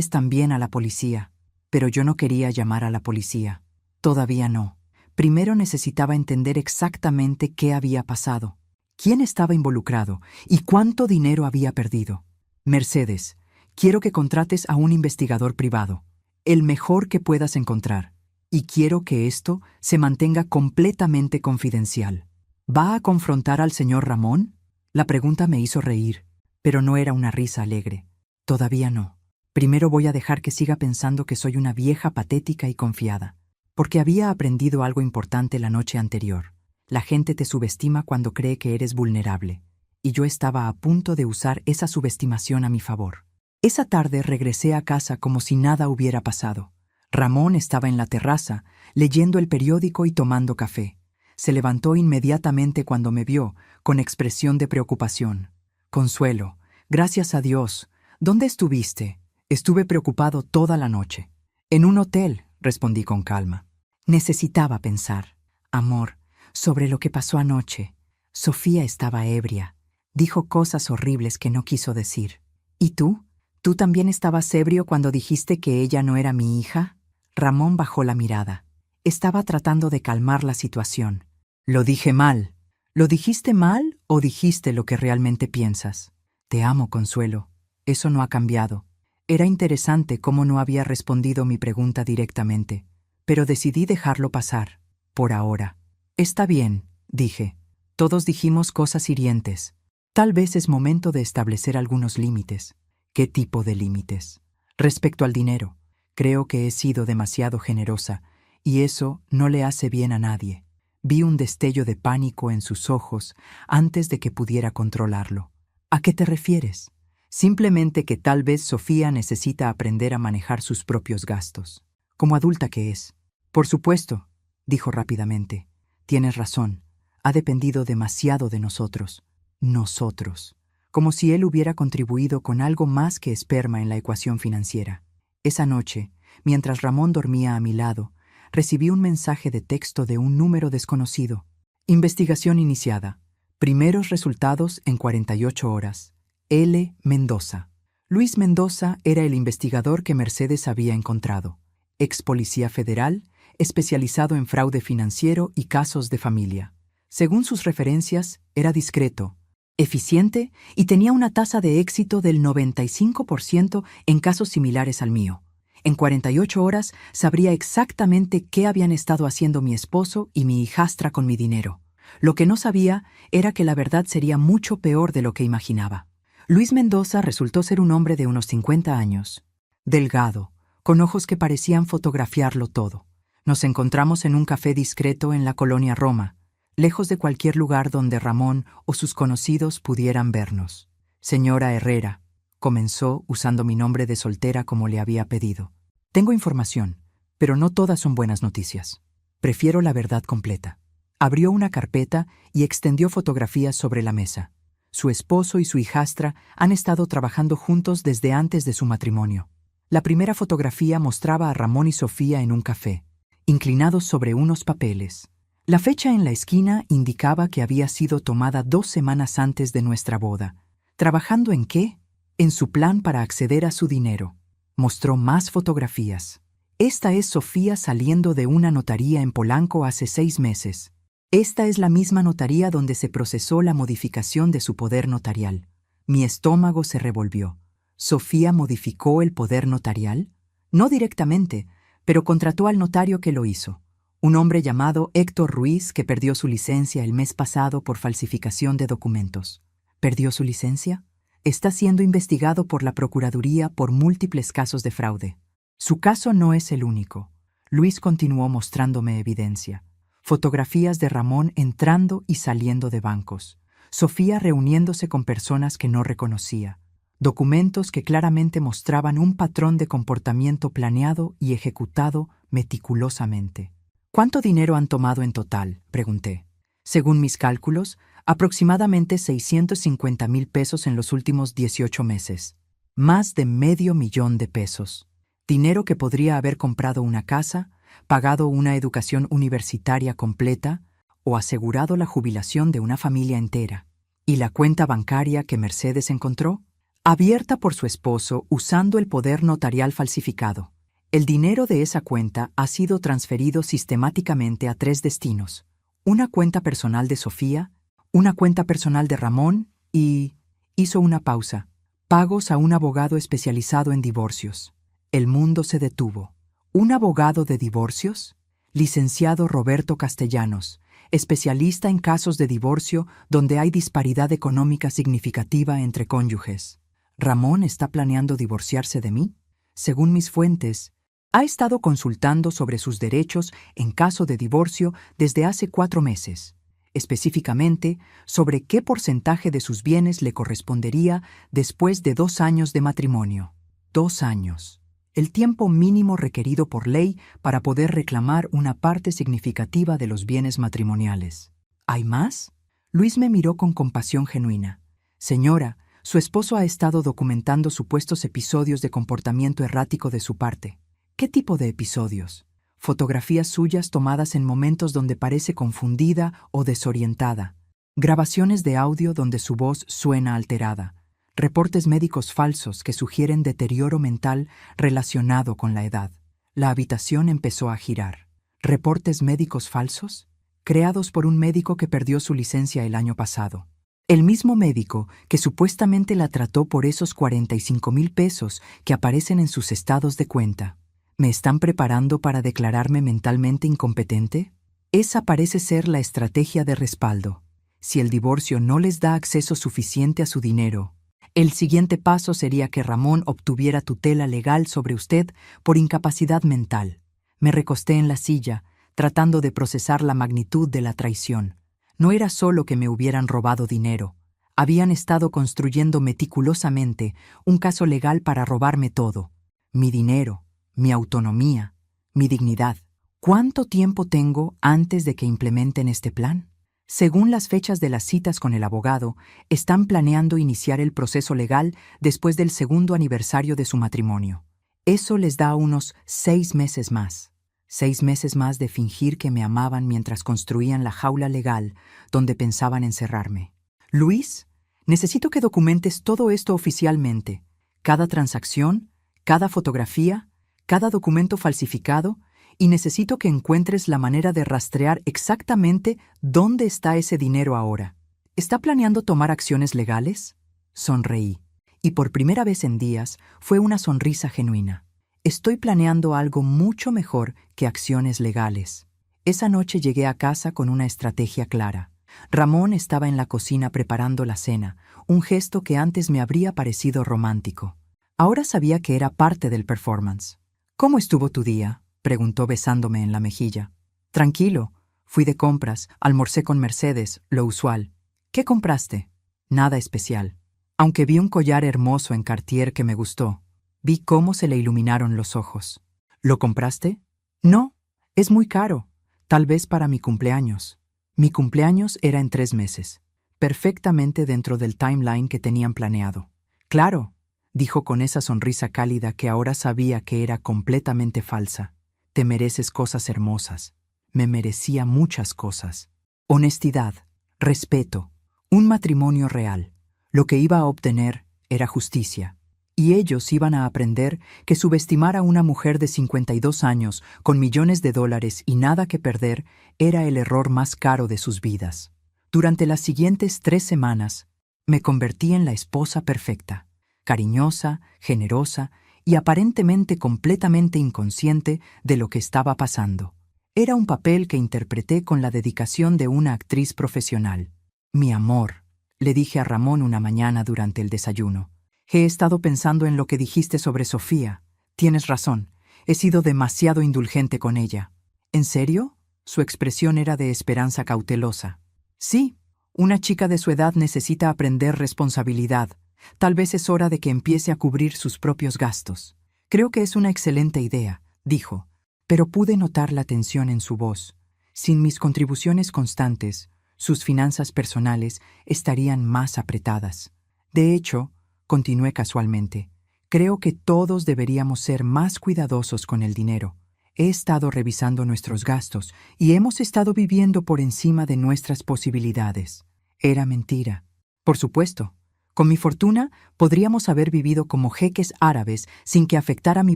también a la policía. Pero yo no quería llamar a la policía. Todavía no. Primero necesitaba entender exactamente qué había pasado, quién estaba involucrado y cuánto dinero había perdido. Mercedes, quiero que contrates a un investigador privado, el mejor que puedas encontrar, y quiero que esto se mantenga completamente confidencial. ¿Va a confrontar al señor Ramón? La pregunta me hizo reír, pero no era una risa alegre. Todavía no. Primero voy a dejar que siga pensando que soy una vieja patética y confiada. porque había aprendido algo importante la noche anterior. La gente te subestima cuando cree que eres vulnerable, y yo estaba a punto de usar esa subestimación a mi favor. Esa tarde regresé a casa como si nada hubiera pasado. Ramón estaba en la terraza, leyendo el periódico y tomando café. Se levantó inmediatamente cuando me vio, con expresión de preocupación. «Consuelo, gracias a Dios. ¿Dónde estuviste?» «Estuve preocupado toda la noche». «En un hotel», respondí con calma. Necesitaba pensar. «Amor, sobre lo que pasó anoche. Sofía estaba ebria. Dijo cosas horribles que no quiso decir». «¿Y tú? ¿Tú también estabas ebrio cuando dijiste que ella no era mi hija?» Ramón bajó la mirada. Estaba tratando de calmar la situación. «Lo dije mal». «¿Lo dijiste mal o dijiste lo que realmente piensas?» «Te amo, Consuelo. Eso no ha cambiado». Era interesante cómo no había respondido mi pregunta directamente, pero decidí dejarlo pasar, por ahora. «Está bien», dije. Todos dijimos cosas hirientes. Tal vez es momento de establecer algunos límites. ¿Qué tipo de límites? Respecto al dinero, creo que he sido demasiado generosa, y eso no le hace bien a nadie. Vi un destello de pánico en sus ojos antes de que pudiera controlarlo. ¿A qué te refieres? Simplemente que tal vez Sofía necesita aprender a manejar sus propios gastos, como adulta que es. «Por supuesto», dijo rápidamente. «Tienes razón. Ha dependido demasiado de nosotros». Nosotros. Como si él hubiera contribuido con algo más que esperma en la ecuación financiera. Esa noche, mientras Ramón dormía a mi lado, recibí un mensaje de texto de un número desconocido. «Investigación iniciada. Primeros resultados en 48 horas. L. Mendoza». Luis Mendoza era el investigador que Mercedes había encontrado. Ex policía federal, especializado en fraude financiero y casos de familia. Según sus referencias, era discreto, eficiente y tenía una tasa de éxito del 95% en casos similares al mío. En 48 horas sabría exactamente qué habían estado haciendo mi esposo y mi hijastra con mi dinero. Lo que no sabía era que la verdad sería mucho peor de lo que imaginaba. Luis Mendoza resultó ser un hombre de unos 50 años, delgado, con ojos que parecían fotografiarlo todo. Nos encontramos en un café discreto en la colonia Roma, lejos de cualquier lugar donde Ramón o sus conocidos pudieran vernos. «Señora Herrera», comenzó usando mi nombre de soltera como le había pedido. «Tengo información, pero no todas son buenas noticias. Prefiero la verdad completa». Abrió una carpeta y extendió fotografías sobre la mesa. Su esposo y su hijastra han estado trabajando juntos desde antes de su matrimonio. La primera fotografía mostraba a Ramón y Sofía en un café, inclinados sobre unos papeles. La fecha en la esquina indicaba que había sido tomada 2 semanas antes de nuestra boda. ¿Trabajando en qué? En su plan para acceder a su dinero. Mostró más fotografías. Esta es Sofía saliendo de una notaría en Polanco hace 6 meses. Esta es la misma notaría donde se procesó la modificación de su poder notarial. Mi estómago se revolvió. ¿Sofía modificó el poder notarial? No directamente, pero contrató al notario que lo hizo. Un hombre llamado Héctor Ruiz que perdió su licencia el mes pasado por falsificación de documentos. ¿Perdió su licencia? Está siendo investigado por la Procuraduría por múltiples casos de fraude. Su caso no es el único. Luis continuó mostrándome evidencia. Fotografías de Ramón entrando y saliendo de bancos. Sofía reuniéndose con personas que no reconocía. Documentos que claramente mostraban un patrón de comportamiento planeado y ejecutado meticulosamente. «¿Cuánto dinero han tomado en total?», pregunté. «Según mis cálculos, aproximadamente 650,000 pesos en los últimos 18 meses. Más de $500,000 Dinero que podría haber comprado una casa, pagado una educación universitaria completa o asegurado la jubilación de una familia entera. ¿Y la cuenta bancaria que Mercedes encontró? Abierta por su esposo usando el poder notarial falsificado. El dinero de esa cuenta ha sido transferido sistemáticamente a 3 destinos. Una cuenta personal de Sofía, una cuenta personal de Ramón y...» Hizo una pausa. «Pagos a un abogado especializado en divorcios». El mundo se detuvo. ¿Un abogado de divorcios? Licenciado Roberto Castellanos, especialista en casos de divorcio donde hay disparidad económica significativa entre cónyuges. ¿Ramón está planeando divorciarse de mí? Según mis fuentes, Ha estado consultando sobre sus derechos en caso de divorcio desde hace 4 meses, específicamente sobre qué porcentaje de sus bienes le correspondería después de 2 años de matrimonio. 2 años. El tiempo mínimo requerido por ley para poder reclamar una parte significativa de los bienes matrimoniales. ¿Hay más? Luis me miró con compasión genuina. Señora, su esposo ha estado documentando supuestos episodios de comportamiento errático de su parte. ¿Qué tipo de episodios? Fotografías suyas tomadas en momentos donde parece confundida o desorientada. Grabaciones de audio donde su voz suena alterada. Reportes médicos falsos que sugieren deterioro mental relacionado con la edad. La habitación empezó a girar. ¿Reportes médicos falsos? Creados por un médico que perdió su licencia el año pasado. El mismo médico que supuestamente la trató por esos 45,000 pesos que aparecen en sus estados de cuenta. ¿Me están preparando para declararme mentalmente incompetente? Esa parece ser la estrategia de respaldo. Si el divorcio no les da acceso suficiente a su dinero, el siguiente paso sería que Ramón obtuviera tutela legal sobre usted por incapacidad mental. Me recosté en la silla, tratando de procesar la magnitud de la traición. No era solo que me hubieran robado dinero. Habían estado construyendo meticulosamente un caso legal para robarme todo. Mi dinero, mi autonomía, mi dignidad. ¿Cuánto tiempo tengo antes de que implementen este plan? Según las fechas de las citas con el abogado, están planeando iniciar el proceso legal después del 2º aniversario de su matrimonio. Eso les da unos 6 meses más. 6 meses más de fingir que me amaban mientras construían la jaula legal donde pensaban encerrarme. Luis, necesito que documentes todo esto oficialmente. Cada transacción, cada fotografía, cada documento falsificado, y necesito que encuentres la manera de rastrear exactamente dónde está ese dinero ahora. ¿Está planeando tomar acciones legales? Sonreí, y por primera vez en días fue una sonrisa genuina. Estoy planeando algo mucho mejor que acciones legales. Esa noche llegué a casa con una estrategia clara. Ramón estaba en la cocina preparando la cena, un gesto que antes me habría parecido romántico. Ahora sabía que era parte del performance. ¿Cómo estuvo tu día?, preguntó besándome en la mejilla. Tranquilo. Fui de compras, almorcé con Mercedes, lo usual. ¿Qué compraste? Nada especial. Aunque vi un collar hermoso en Cartier que me gustó. Vi cómo se le iluminaron los ojos. ¿Lo compraste? No, es muy caro. Tal vez para mi cumpleaños. Mi cumpleaños era en 3 meses. Perfectamente dentro del timeline que tenían planeado. Claro, dijo con esa sonrisa cálida que ahora sabía que era completamente falsa. Te mereces cosas hermosas. Me merecía muchas cosas. Honestidad, respeto, un matrimonio real. Lo que iba a obtener era justicia. Y ellos iban a aprender que subestimar a una mujer de 52 años con millones de dólares y nada que perder era el error más caro de sus vidas. Durante las siguientes 3 semanas, me convertí en la esposa perfecta, cariñosa, generosa y aparentemente completamente inconsciente de lo que estaba pasando. Era un papel que interpreté con la dedicación de una actriz profesional. Mi amor, le dije a Ramón una mañana durante el desayuno. He estado pensando en lo que dijiste sobre Sofía. Tienes razón, he sido demasiado indulgente con ella. ¿En serio? Su expresión era de esperanza cautelosa. Sí, una chica de su edad necesita aprender responsabilidad. Tal vez es hora de que empiece a cubrir sus propios gastos. Creo que es una excelente idea, dijo, pero pude notar la tensión en su voz. Sin mis contribuciones constantes, sus finanzas personales estarían más apretadas. De hecho, continué casualmente, creo que todos deberíamos ser más cuidadosos con el dinero. He estado revisando nuestros gastos y hemos estado viviendo por encima de nuestras posibilidades. Era mentira. Por supuesto, con mi fortuna podríamos haber vivido como jeques árabes sin que afectara mi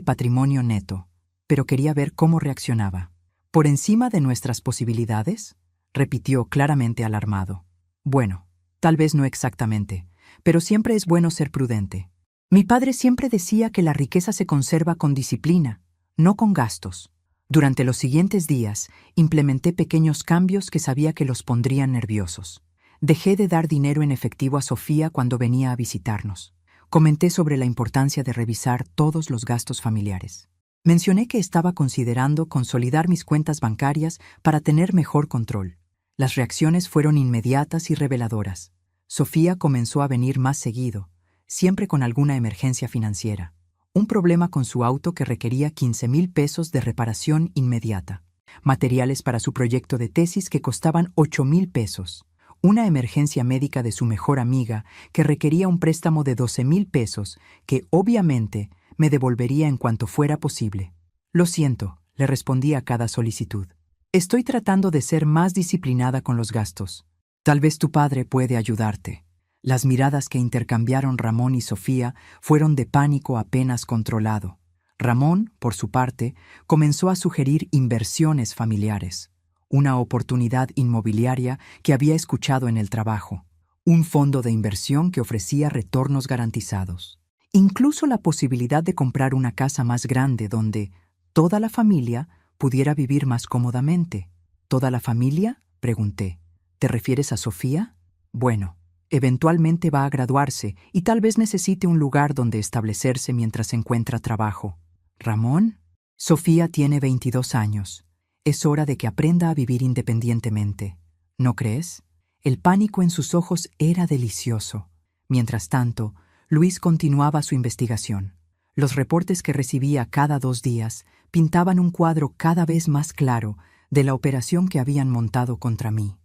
patrimonio neto. Pero quería ver cómo reaccionaba. ¿Por encima de nuestras posibilidades?, repitió claramente alarmado. Bueno, tal vez no exactamente, pero siempre es bueno ser prudente. Mi padre siempre decía que la riqueza se conserva con disciplina, no con gastos. Durante los siguientes días, implementé pequeños cambios que sabía que los pondrían nerviosos. Dejé de dar dinero en efectivo a Sofía cuando venía a visitarnos. Comenté sobre la importancia de revisar todos los gastos familiares. Mencioné que estaba considerando consolidar mis cuentas bancarias para tener mejor control. Las reacciones fueron inmediatas y reveladoras. Sofía comenzó a venir más seguido, siempre con alguna emergencia financiera. Un problema con su auto que requería 15,000 pesos de reparación inmediata. Materiales para su proyecto de tesis que costaban 8,000 pesos. Una emergencia médica de su mejor amiga que requería un préstamo de 12,000 pesos que, obviamente, me devolvería en cuanto fuera posible. Lo siento, le respondí a cada solicitud. Estoy tratando de ser más disciplinada con los gastos. Tal vez tu padre puede ayudarte. Las miradas que intercambiaron Ramón y Sofía fueron de pánico apenas controlado. Ramón, por su parte, comenzó a sugerir inversiones familiares, una oportunidad inmobiliaria que había escuchado en el trabajo, un fondo de inversión que ofrecía retornos garantizados, incluso la posibilidad de comprar una casa más grande donde toda la familia pudiera vivir más cómodamente. ¿Toda la familia?, pregunté. ¿Te refieres a Sofía? Bueno, eventualmente va a graduarse y tal vez necesite un lugar donde establecerse mientras encuentra trabajo. ¿Ramón? Sofía tiene 22 años. Es hora de que aprenda a vivir independientemente. ¿No crees? El pánico en sus ojos era delicioso. Mientras tanto, Luis continuaba su investigación. Los reportes que recibía cada 2 días pintaban un cuadro cada vez más claro de la operación que habían montado contra mí.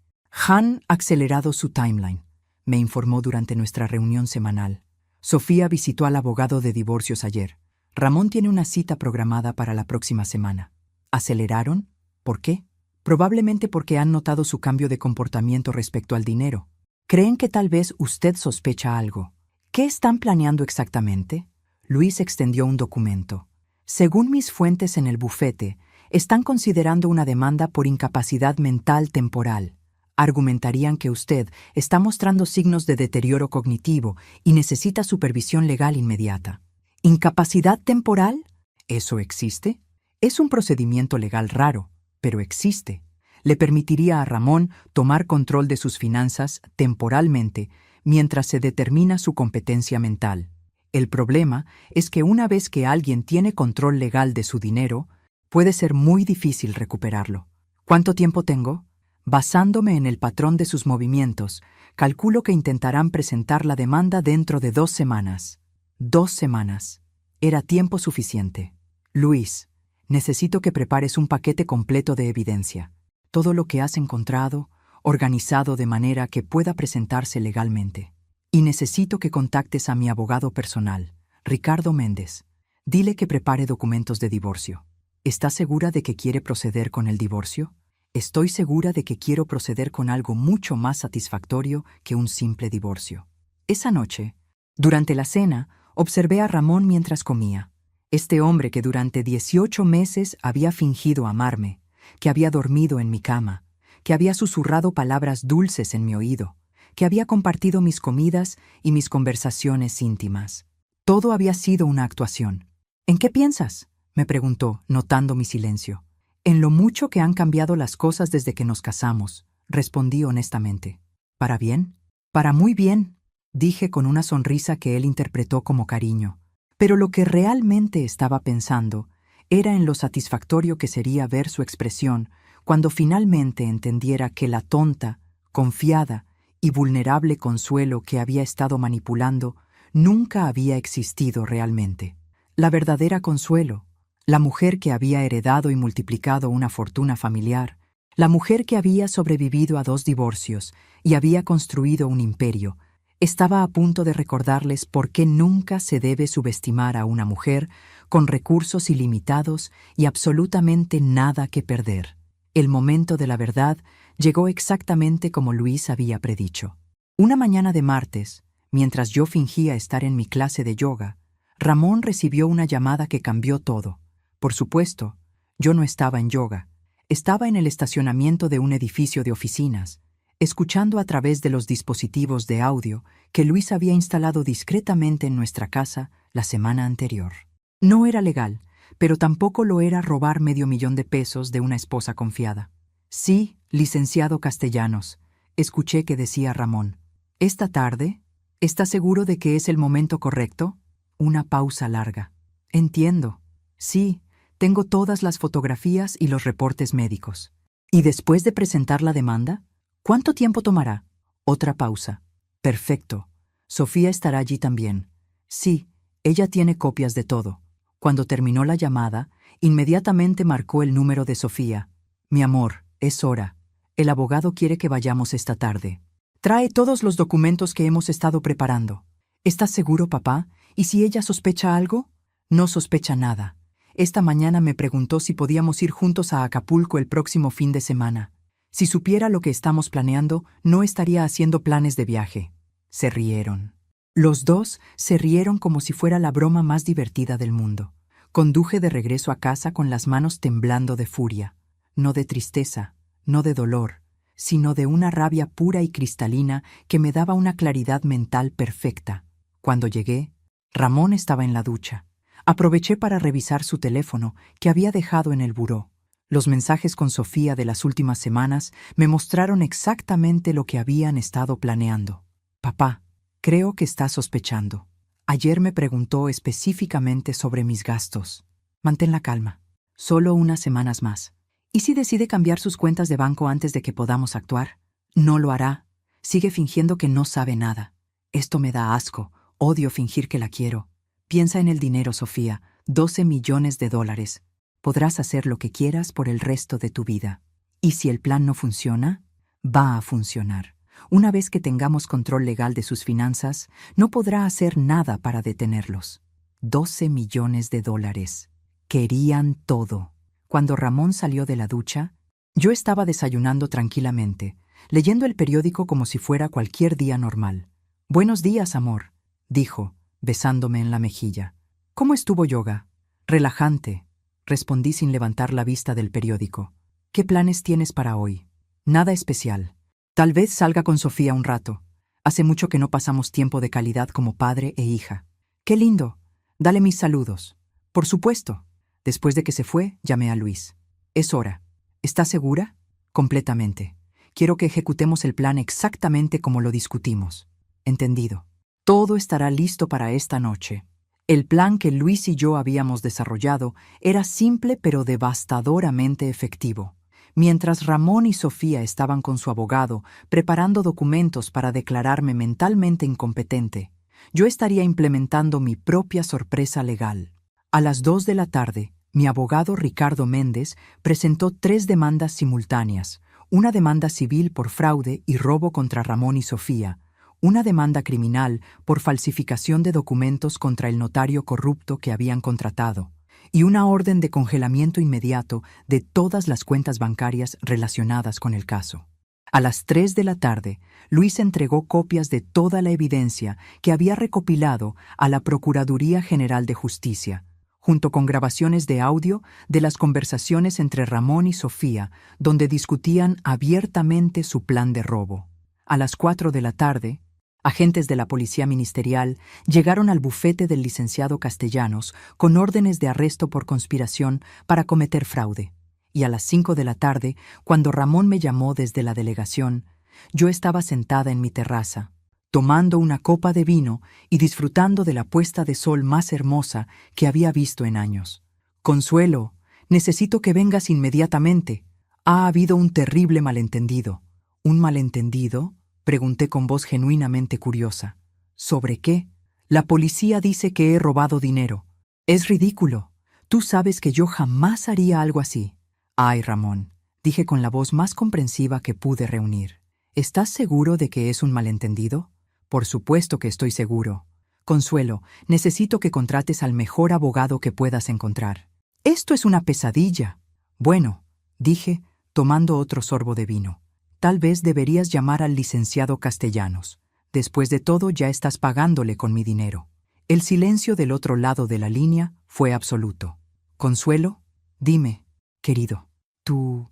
Han ha acelerado su timeline, me informó durante nuestra reunión semanal. Sofía visitó al abogado de divorcios ayer. Ramón tiene una cita programada para la próxima semana. ¿Aceleraron? ¿Por qué? Probablemente porque han notado su cambio de comportamiento respecto al dinero. ¿Creen que tal vez usted sospecha algo? ¿Qué están planeando exactamente? Luis extendió un documento. Según mis fuentes en el bufete, están considerando una demanda por incapacidad mental temporal. Argumentarían que usted está mostrando signos de deterioro cognitivo y necesita supervisión legal inmediata. ¿Incapacidad temporal? ¿Eso existe? Es un procedimiento legal raro, pero existe. Le permitiría a Ramón tomar control de sus finanzas temporalmente mientras se determina su competencia mental. El problema es que una vez que alguien tiene control legal de su dinero, puede ser muy difícil recuperarlo. ¿Cuánto tiempo tengo? Basándome en el patrón de sus movimientos, calculo que intentarán presentar la demanda dentro de 2 semanas. 2 semanas. Era tiempo suficiente. Luis, necesito que prepares un paquete completo de evidencia. Todo lo que has encontrado, organizado de manera que pueda presentarse legalmente. Y necesito que contactes a mi abogado personal, Ricardo Méndez. Dile que prepare documentos de divorcio. ¿Estás segura de que quiere proceder con el divorcio? Estoy segura de que quiero proceder con algo mucho más satisfactorio que un simple divorcio. Esa noche, durante la cena, observé a Ramón mientras comía. Este hombre que durante 18 meses había fingido amarme, que había dormido en mi cama, que había susurrado palabras dulces en mi oído, que había compartido mis comidas y mis conversaciones íntimas. Todo había sido una actuación. ¿En qué piensas?, me preguntó, notando mi silencio. En lo mucho que han cambiado las cosas desde que nos casamos, respondí honestamente. ¿Para bien? Para muy bien, dije con una sonrisa que él interpretó como cariño. Pero lo que realmente estaba pensando era en lo satisfactorio que sería ver su expresión cuando finalmente entendiera que la tonta, confiada y vulnerable Consuelo que había estado manipulando nunca había existido realmente. La verdadera Consuelo, la mujer que había heredado y multiplicado una fortuna familiar, la mujer que había sobrevivido a 2 divorcios y había construido un imperio, estaba a punto de recordarles por qué nunca se debe subestimar a una mujer con recursos ilimitados y absolutamente nada que perder. El momento de la verdad llegó exactamente como Luis había predicho. Una mañana de martes, mientras yo fingía estar en mi clase de yoga, Ramón recibió una llamada que cambió todo. Por supuesto, yo no estaba en yoga. Estaba en el estacionamiento de un edificio de oficinas, escuchando a través de los dispositivos de audio que Luis había instalado discretamente en nuestra casa la semana anterior. No era legal, pero tampoco lo era robar $500,000 de una esposa confiada. Sí, licenciado Castellanos, escuché que decía Ramón. ¿Esta tarde? ¿Está seguro de que es el momento correcto? Una pausa larga. Entiendo. Sí, Tengo todas las fotografías y los reportes médicos. ¿Y después de presentar la demanda? ¿Cuánto tiempo tomará? Otra pausa. Perfecto. Sofía estará allí también. Sí, ella tiene copias de todo. Cuando terminó la llamada, inmediatamente marcó el número de Sofía. Mi amor, es hora. El abogado quiere que vayamos esta tarde. Trae todos los documentos que hemos estado preparando. ¿Estás seguro, papá? ¿Y si ella sospecha algo? No sospecha nada. Esta mañana me preguntó si podíamos ir juntos a Acapulco el próximo fin de semana. Si supiera lo que estamos planeando, no estaría haciendo planes de viaje. Se rieron. Los dos se rieron como si fuera la broma más divertida del mundo. Conduje de regreso a casa con las manos temblando de furia. No de tristeza, no de dolor, sino de una rabia pura y cristalina que me daba una claridad mental perfecta. Cuando llegué, Ramón estaba en la ducha. Aproveché para revisar su teléfono, que había dejado en el buró. Los mensajes con Sofía de las últimas semanas me mostraron exactamente lo que habían estado planeando. Papá, creo que está sospechando. Ayer me preguntó específicamente sobre mis gastos. Mantén la calma. Solo unas semanas más. ¿Y si decide cambiar sus cuentas de banco antes de que podamos actuar? No lo hará. Sigue fingiendo que no sabe nada. Esto me da asco. Odio fingir que la quiero. Piensa en el dinero, Sofía. 12 millones de dólares. Podrás hacer lo que quieras por el resto de tu vida. ¿Y si el plan no funciona? Va a funcionar. Una vez que tengamos control legal de sus finanzas, no podrá hacer nada para detenerlos. 12 millones de dólares. Querían todo. Cuando Ramón salió de la ducha, yo estaba desayunando tranquilamente, leyendo el periódico como si fuera cualquier día normal. «Buenos días, amor», dijo, besándome en la mejilla. «¿Cómo estuvo yoga?» «Relajante», respondí sin levantar la vista del periódico. «¿Qué planes tienes para hoy?» «Nada especial. Tal vez salga con Sofía un rato. Hace mucho que no pasamos tiempo de calidad como padre e hija». «Qué lindo. Dale mis saludos». «Por supuesto». Después de que se fue, llamé a Luis. «Es hora. ¿Estás segura?» «Completamente. Quiero que ejecutemos el plan exactamente como lo discutimos». «Entendido. Todo estará listo para esta noche». El plan que Luis y yo habíamos desarrollado era simple pero devastadoramente efectivo. Mientras Ramón y Sofía estaban con su abogado preparando documentos para declararme mentalmente incompetente, yo estaría implementando mi propia sorpresa legal. A las 2 de la tarde, mi abogado Ricardo Méndez presentó 3 demandas simultáneas, una demanda civil por fraude y robo contra Ramón y Sofía, una demanda criminal por falsificación de documentos contra el notario corrupto que habían contratado, y una orden de congelamiento inmediato de todas las cuentas bancarias relacionadas con el caso. A las 3 de la tarde, Luis entregó copias de toda la evidencia que había recopilado a la Procuraduría General de Justicia, junto con grabaciones de audio de las conversaciones entre Ramón y Sofía, donde discutían abiertamente su plan de robo. A las 4 de la tarde, agentes de la Policía Ministerial llegaron al bufete del licenciado Castellanos con órdenes de arresto por conspiración para cometer fraude. Y a las 5 de la tarde, cuando Ramón me llamó desde la delegación, yo estaba sentada en mi terraza, tomando una copa de vino y disfrutando de la puesta de sol más hermosa que había visto en años. «Consuelo, necesito que vengas inmediatamente. Ha habido un terrible malentendido». «¿Un malentendido?», pregunté con voz genuinamente curiosa. «¿Sobre qué?» «La policía dice que he robado dinero». «Es ridículo. Tú sabes que yo jamás haría algo así». «Ay, Ramón», dije con la voz más comprensiva que pude reunir. «¿Estás seguro de que es un malentendido?» «Por supuesto que estoy seguro. Consuelo, necesito que contrates al mejor abogado que puedas encontrar». «Esto es una pesadilla». «Bueno», dije, tomando otro sorbo de vino. «Tal vez deberías llamar al licenciado Castellanos. Después de todo, ya estás pagándole con mi dinero». El silencio del otro lado de la línea fue absoluto. «Consuelo, dime, querido, ¿tú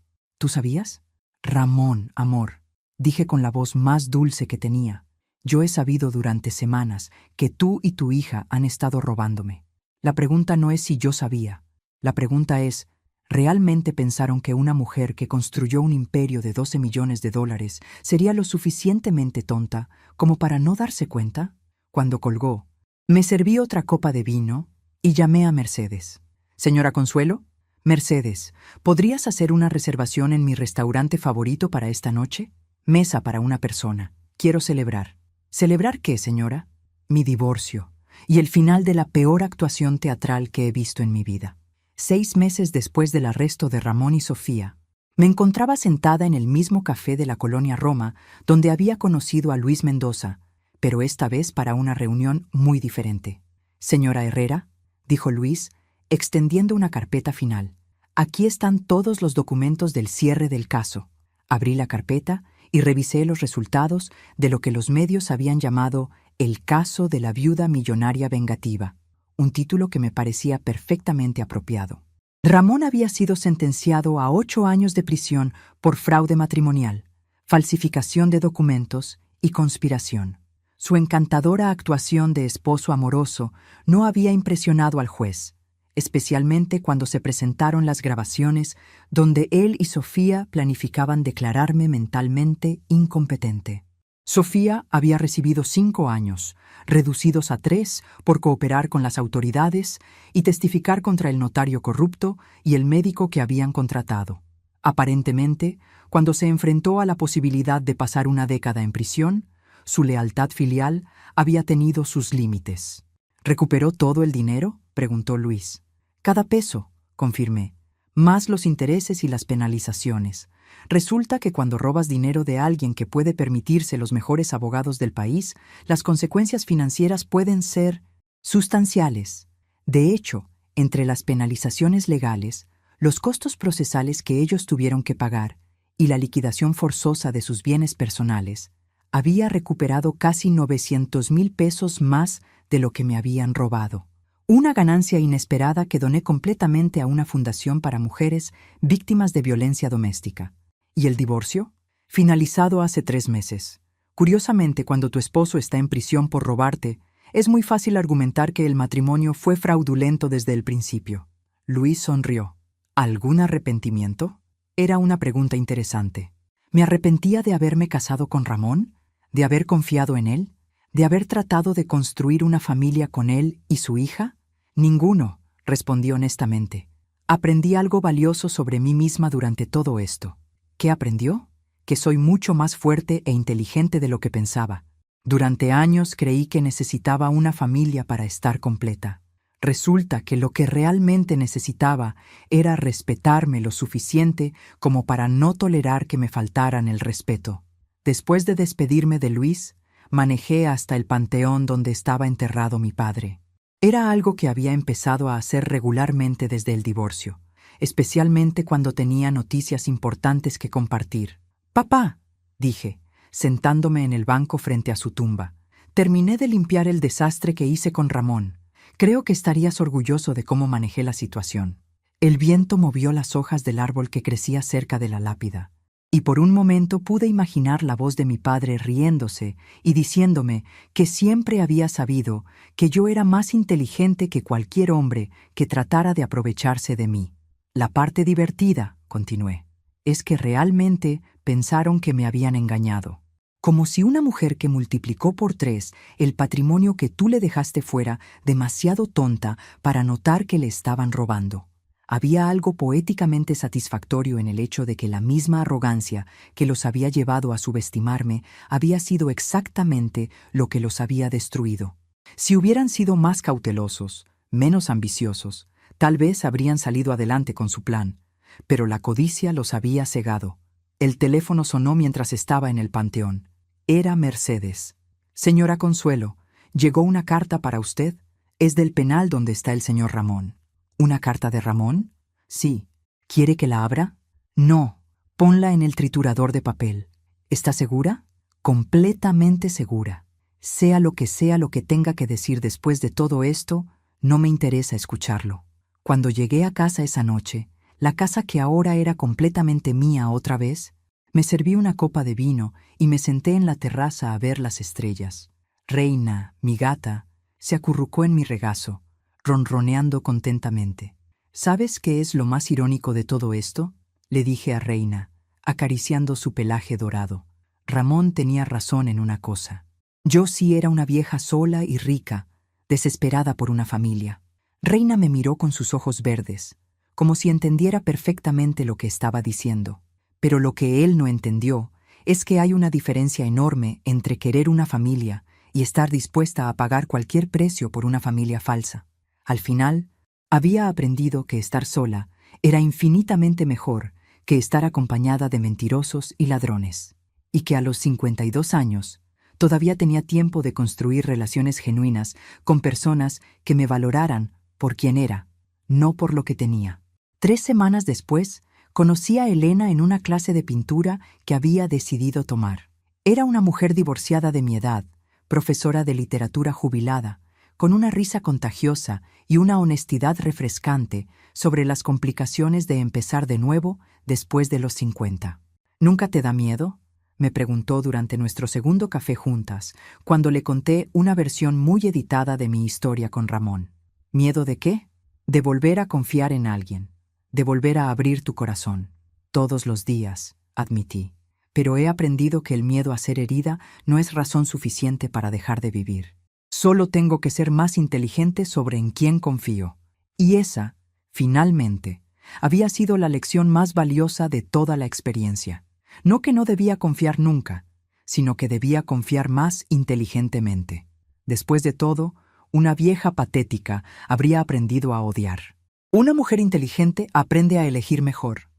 sabías?» «Ramón, amor», dije con la voz más dulce que tenía. «Yo he sabido durante semanas que tú y tu hija han estado robándome. La pregunta no es si yo sabía. La pregunta es, ¿realmente pensaron que una mujer que construyó un imperio de 12 millones de dólares sería lo suficientemente tonta como para no darse cuenta?» Cuando colgó, me serví otra copa de vino y llamé a Mercedes. «Señora Consuelo, Mercedes, ¿podrías hacer una reservación en mi restaurante favorito para esta noche? Mesa para una persona. Quiero celebrar. ¿Celebrar qué, señora? Mi divorcio y el final de la peor actuación teatral que he visto en mi vida. 6 meses después del arresto de Ramón y Sofía, me encontraba sentada en el mismo café de la colonia Roma donde había conocido a Luis Mendoza, pero esta vez para una reunión muy diferente. Señora Herrera, dijo Luis, extendiendo una carpeta final. Aquí están todos los documentos del cierre del caso. Abrí la carpeta y revisé los resultados de lo que los medios habían llamado El caso de la viuda millonaria vengativa, un título que me parecía perfectamente apropiado. Ramón había sido sentenciado a 8 años de prisión por fraude matrimonial, falsificación de documentos y conspiración. Su encantadora actuación de esposo amoroso no había impresionado al juez, especialmente cuando se presentaron las grabaciones donde él y Sofía planificaban declararme mentalmente incompetente. Sofía había recibido 5 años, reducidos a 3 por cooperar con las autoridades y testificar contra el notario corrupto y el médico que habían contratado. Aparentemente, cuando se enfrentó a la posibilidad de pasar una década en prisión, su lealtad filial había tenido sus límites. ¿Recuperó todo el dinero?, preguntó Luis. Cada peso, confirmé, más los intereses y las penalizaciones. Resulta que cuando robas dinero de alguien que puede permitirse los mejores abogados del país, las consecuencias financieras pueden ser sustanciales. De hecho, entre las penalizaciones legales, los costos procesales que ellos tuvieron que pagar y la liquidación forzosa de sus bienes personales, había recuperado casi 900,000 pesos más de lo que me habían robado. Una ganancia inesperada que doné completamente a una fundación para mujeres víctimas de violencia doméstica. ¿Y el divorcio? Finalizado hace 3 meses. Curiosamente, cuando tu esposo está en prisión por robarte, es muy fácil argumentar que el matrimonio fue fraudulento desde el principio. Luis sonrió. ¿Algún arrepentimiento? Era una pregunta interesante. ¿Me arrepentía de haberme casado con Ramón? ¿De haber confiado en él? ¿De haber tratado de construir una familia con él y su hija? Ninguno, respondí honestamente. Aprendí algo valioso sobre mí misma durante todo esto. ¿Qué aprendió? Que soy mucho más fuerte e inteligente de lo que pensaba. Durante años creí que necesitaba una familia para estar completa. Resulta que lo que realmente necesitaba era respetarme lo suficiente como para no tolerar que me faltaran el respeto. Después de despedirme de Luis, manejé hasta el panteón donde estaba enterrado mi padre. Era algo que había empezado a hacer regularmente desde el divorcio, especialmente cuando tenía noticias importantes que compartir. «Papá», dije, sentándome en el banco frente a su tumba, «terminé de limpiar el desastre que hice con Ramón. Creo que estarías orgulloso de cómo manejé la situación». El viento movió las hojas del árbol que crecía cerca de la lápida, y por un momento pude imaginar la voz de mi padre riéndose y diciéndome que siempre había sabido que yo era más inteligente que cualquier hombre que tratara de aprovecharse de mí. La parte divertida, continué, es que realmente pensaron que me habían engañado. Como si una mujer que multiplicó por 3 el patrimonio que tú le dejaste fuera demasiado tonta para notar que le estaban robando. Había algo poéticamente satisfactorio en el hecho de que la misma arrogancia que los había llevado a subestimarme había sido exactamente lo que los había destruido. Si hubieran sido más cautelosos, menos ambiciosos, tal vez habrían salido adelante con su plan, pero la codicia los había cegado. El teléfono sonó mientras estaba en el panteón. Era Mercedes. «Señora Consuelo, llegó una carta para usted. Es del penal donde está el señor Ramón». «¿Una carta de Ramón?» «Sí. ¿Quiere que la abra?» «No. Ponla en el triturador de papel». «¿Está segura?» «Completamente segura. Sea lo que tenga que decir después de todo esto, no me interesa escucharlo». Cuando llegué a casa esa noche, la casa que ahora era completamente mía otra vez, me serví una copa de vino y me senté en la terraza a ver las estrellas. Reina, mi gata, se acurrucó en mi regazo, ronroneando contentamente. «¿Sabes qué es lo más irónico de todo esto?», le dije a Reina, acariciando su pelaje dorado. Ramón tenía razón en una cosa. Yo sí era una vieja sola y rica, desesperada por una familia. Reina me miró con sus ojos verdes, como si entendiera perfectamente lo que estaba diciendo. Pero lo que él no entendió es que hay una diferencia enorme entre querer una familia y estar dispuesta a pagar cualquier precio por una familia falsa. Al final, había aprendido que estar sola era infinitamente mejor que estar acompañada de mentirosos y ladrones, y que a los 52 años todavía tenía tiempo de construir relaciones genuinas con personas que me valoraran por quien era, no por lo que tenía. 3 semanas después, conocí a Elena en una clase de pintura que había decidido tomar. Era una mujer divorciada de mi edad, profesora de literatura jubilada, con una risa contagiosa y una honestidad refrescante sobre las complicaciones de empezar de nuevo después de los 50. ¿Nunca te da miedo?, me preguntó durante nuestro segundo café juntas, cuando le conté una versión muy editada de mi historia con Ramón. ¿Miedo de qué? De volver a confiar en alguien, de volver a abrir tu corazón. Todos los días, admití. Pero he aprendido que el miedo a ser herida no es razón suficiente para dejar de vivir. Solo tengo que ser más inteligente sobre en quién confío. Y esa, finalmente, había sido la lección más valiosa de toda la experiencia. No que no debía confiar nunca, sino que debía confiar más inteligentemente. Después de todo, una vieja patética habría aprendido a odiar. Una mujer inteligente aprende a elegir mejor.